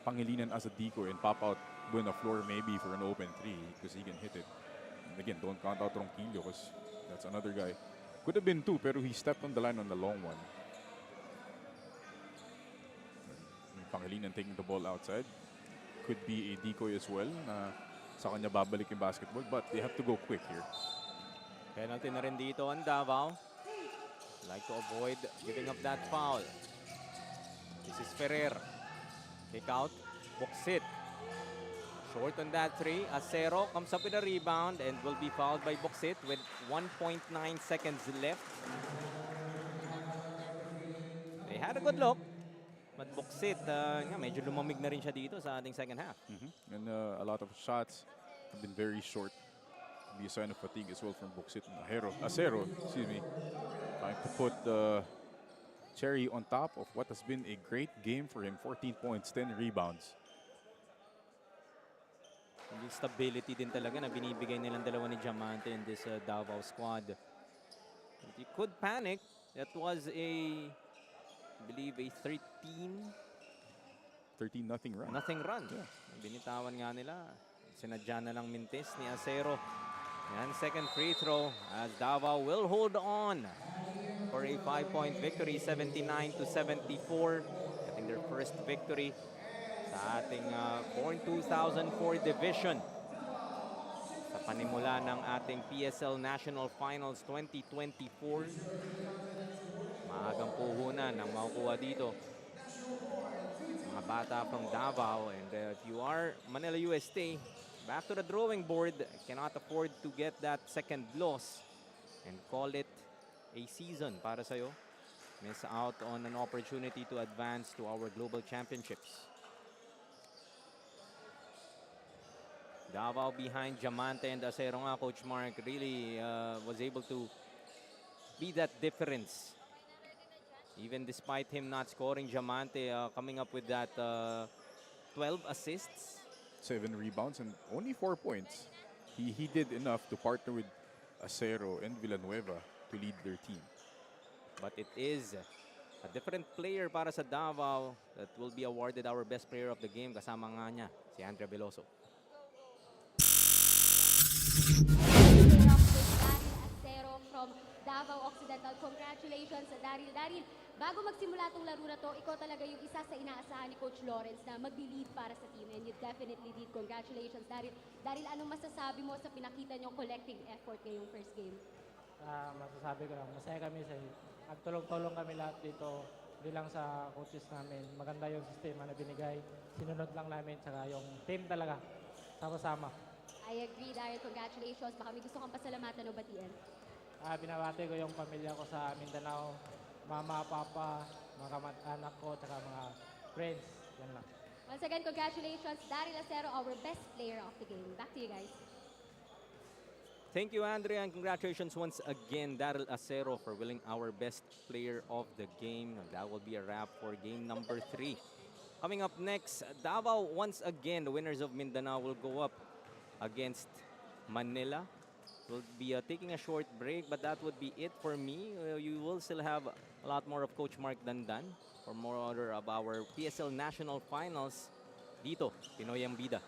Speaker 2: Pangilinan as a decoy and pop out Buenaflor maybe for an open 3 because he can hit it. And again, don't count out Ronquillo because that's another guy. Could have been 2, pero he stepped on the line on the long one. Pangilinan taking the ball outside. Could be a decoy as well na sa kanya babalik yung basketball, but they have to go quick here.
Speaker 1: Penalty na rin dito ang Davao. Like to avoid giving up that foul. This is Ferrer. Kick out. Boksit. Short on that three. Acero comes up with a rebound and will be fouled by Boksit with 1.9 seconds left. They had a good look. But Boksit, medyo lumamig na rin siya dito sa ating second half.
Speaker 2: And a lot of shots have been very short. Be a sign of fatigue as well from Boksit and Acero, excuse me. Trying to put the cherry on top of what has been a great game for him. 14 points, 10 rebounds.
Speaker 1: Yung stability din talaga na binibigay nilang dalawa ni Diamante in this Davao squad. But you could panic. That was I believe a
Speaker 2: 13-0 run.
Speaker 1: nothing run.
Speaker 2: Yeah.
Speaker 1: Binitawan nga nila. Sinadya na lang mintis ni Acero. And second free throw as Davao will hold on for a 5-point victory, 79-74. Getting their first victory sa ating Born 2004 division. Sa panimula ng ating PSL National Finals 2024. Maagang puhunan ang makukuha dito. Mga bata from Davao. And if you are Manila UST, back to the drawing board. Cannot afford to get that second loss and call it a season para sa'yo. Miss out on an opportunity to advance to our global championships. Davao behind Diamante and Acero nga, Coach Mark really was able to be that difference. Even despite him not scoring, Diamante coming up with that 12 assists.
Speaker 2: 7 rebounds and only 4 points. He did enough to partner with Acero and Villanueva to lead their team.
Speaker 1: But it is a different player para sa Davao that will be awarded our best player of the game. Kasama nga niya, si Andrea Veloso.
Speaker 3: Acero from Davao Occidental. Congratulations, Daryl. Daryl, bago magsimula itong laro na to, ikaw talaga yung isa sa inaasahan ni Coach Lawrence na mag-lead para sa team. And you definitely did. Congratulations, Daryl. Daryl, anong masasabi mo sa pinakita niyong collective effort ngayong first game?
Speaker 4: Masasabi ko lang, masaya kami sa nagtulong-tulong kami lahat dito bilang sa coaches namin. Maganda yung sistema na binigay. Sinunod lang namin, tsaka yung team talaga, sama-sama.
Speaker 3: I agree, Daryl. Congratulations. Baka may gusto kang pasalamatan o batiin.
Speaker 4: Binabati ko yung pamilya ko sa Mindanao, mama, papa, mga kamag-anak ko, tsaka mga friends. Yan lang.
Speaker 3: Once again, congratulations, Daryl Acero, our best player of the game. Back to you guys.
Speaker 1: Thank you, Andrea, and congratulations once again, Daryl Acero, for winning our best player of the game. That will be a wrap for game number 3. Coming up next, Davao, once again, the winners of Mindanao will go up against Manila. We'll be taking a short break, but that would be it for me. You will still have a lot more of Coach Mark Dandan for more order of our PSL National Finals dito, Pinoy ang Bida.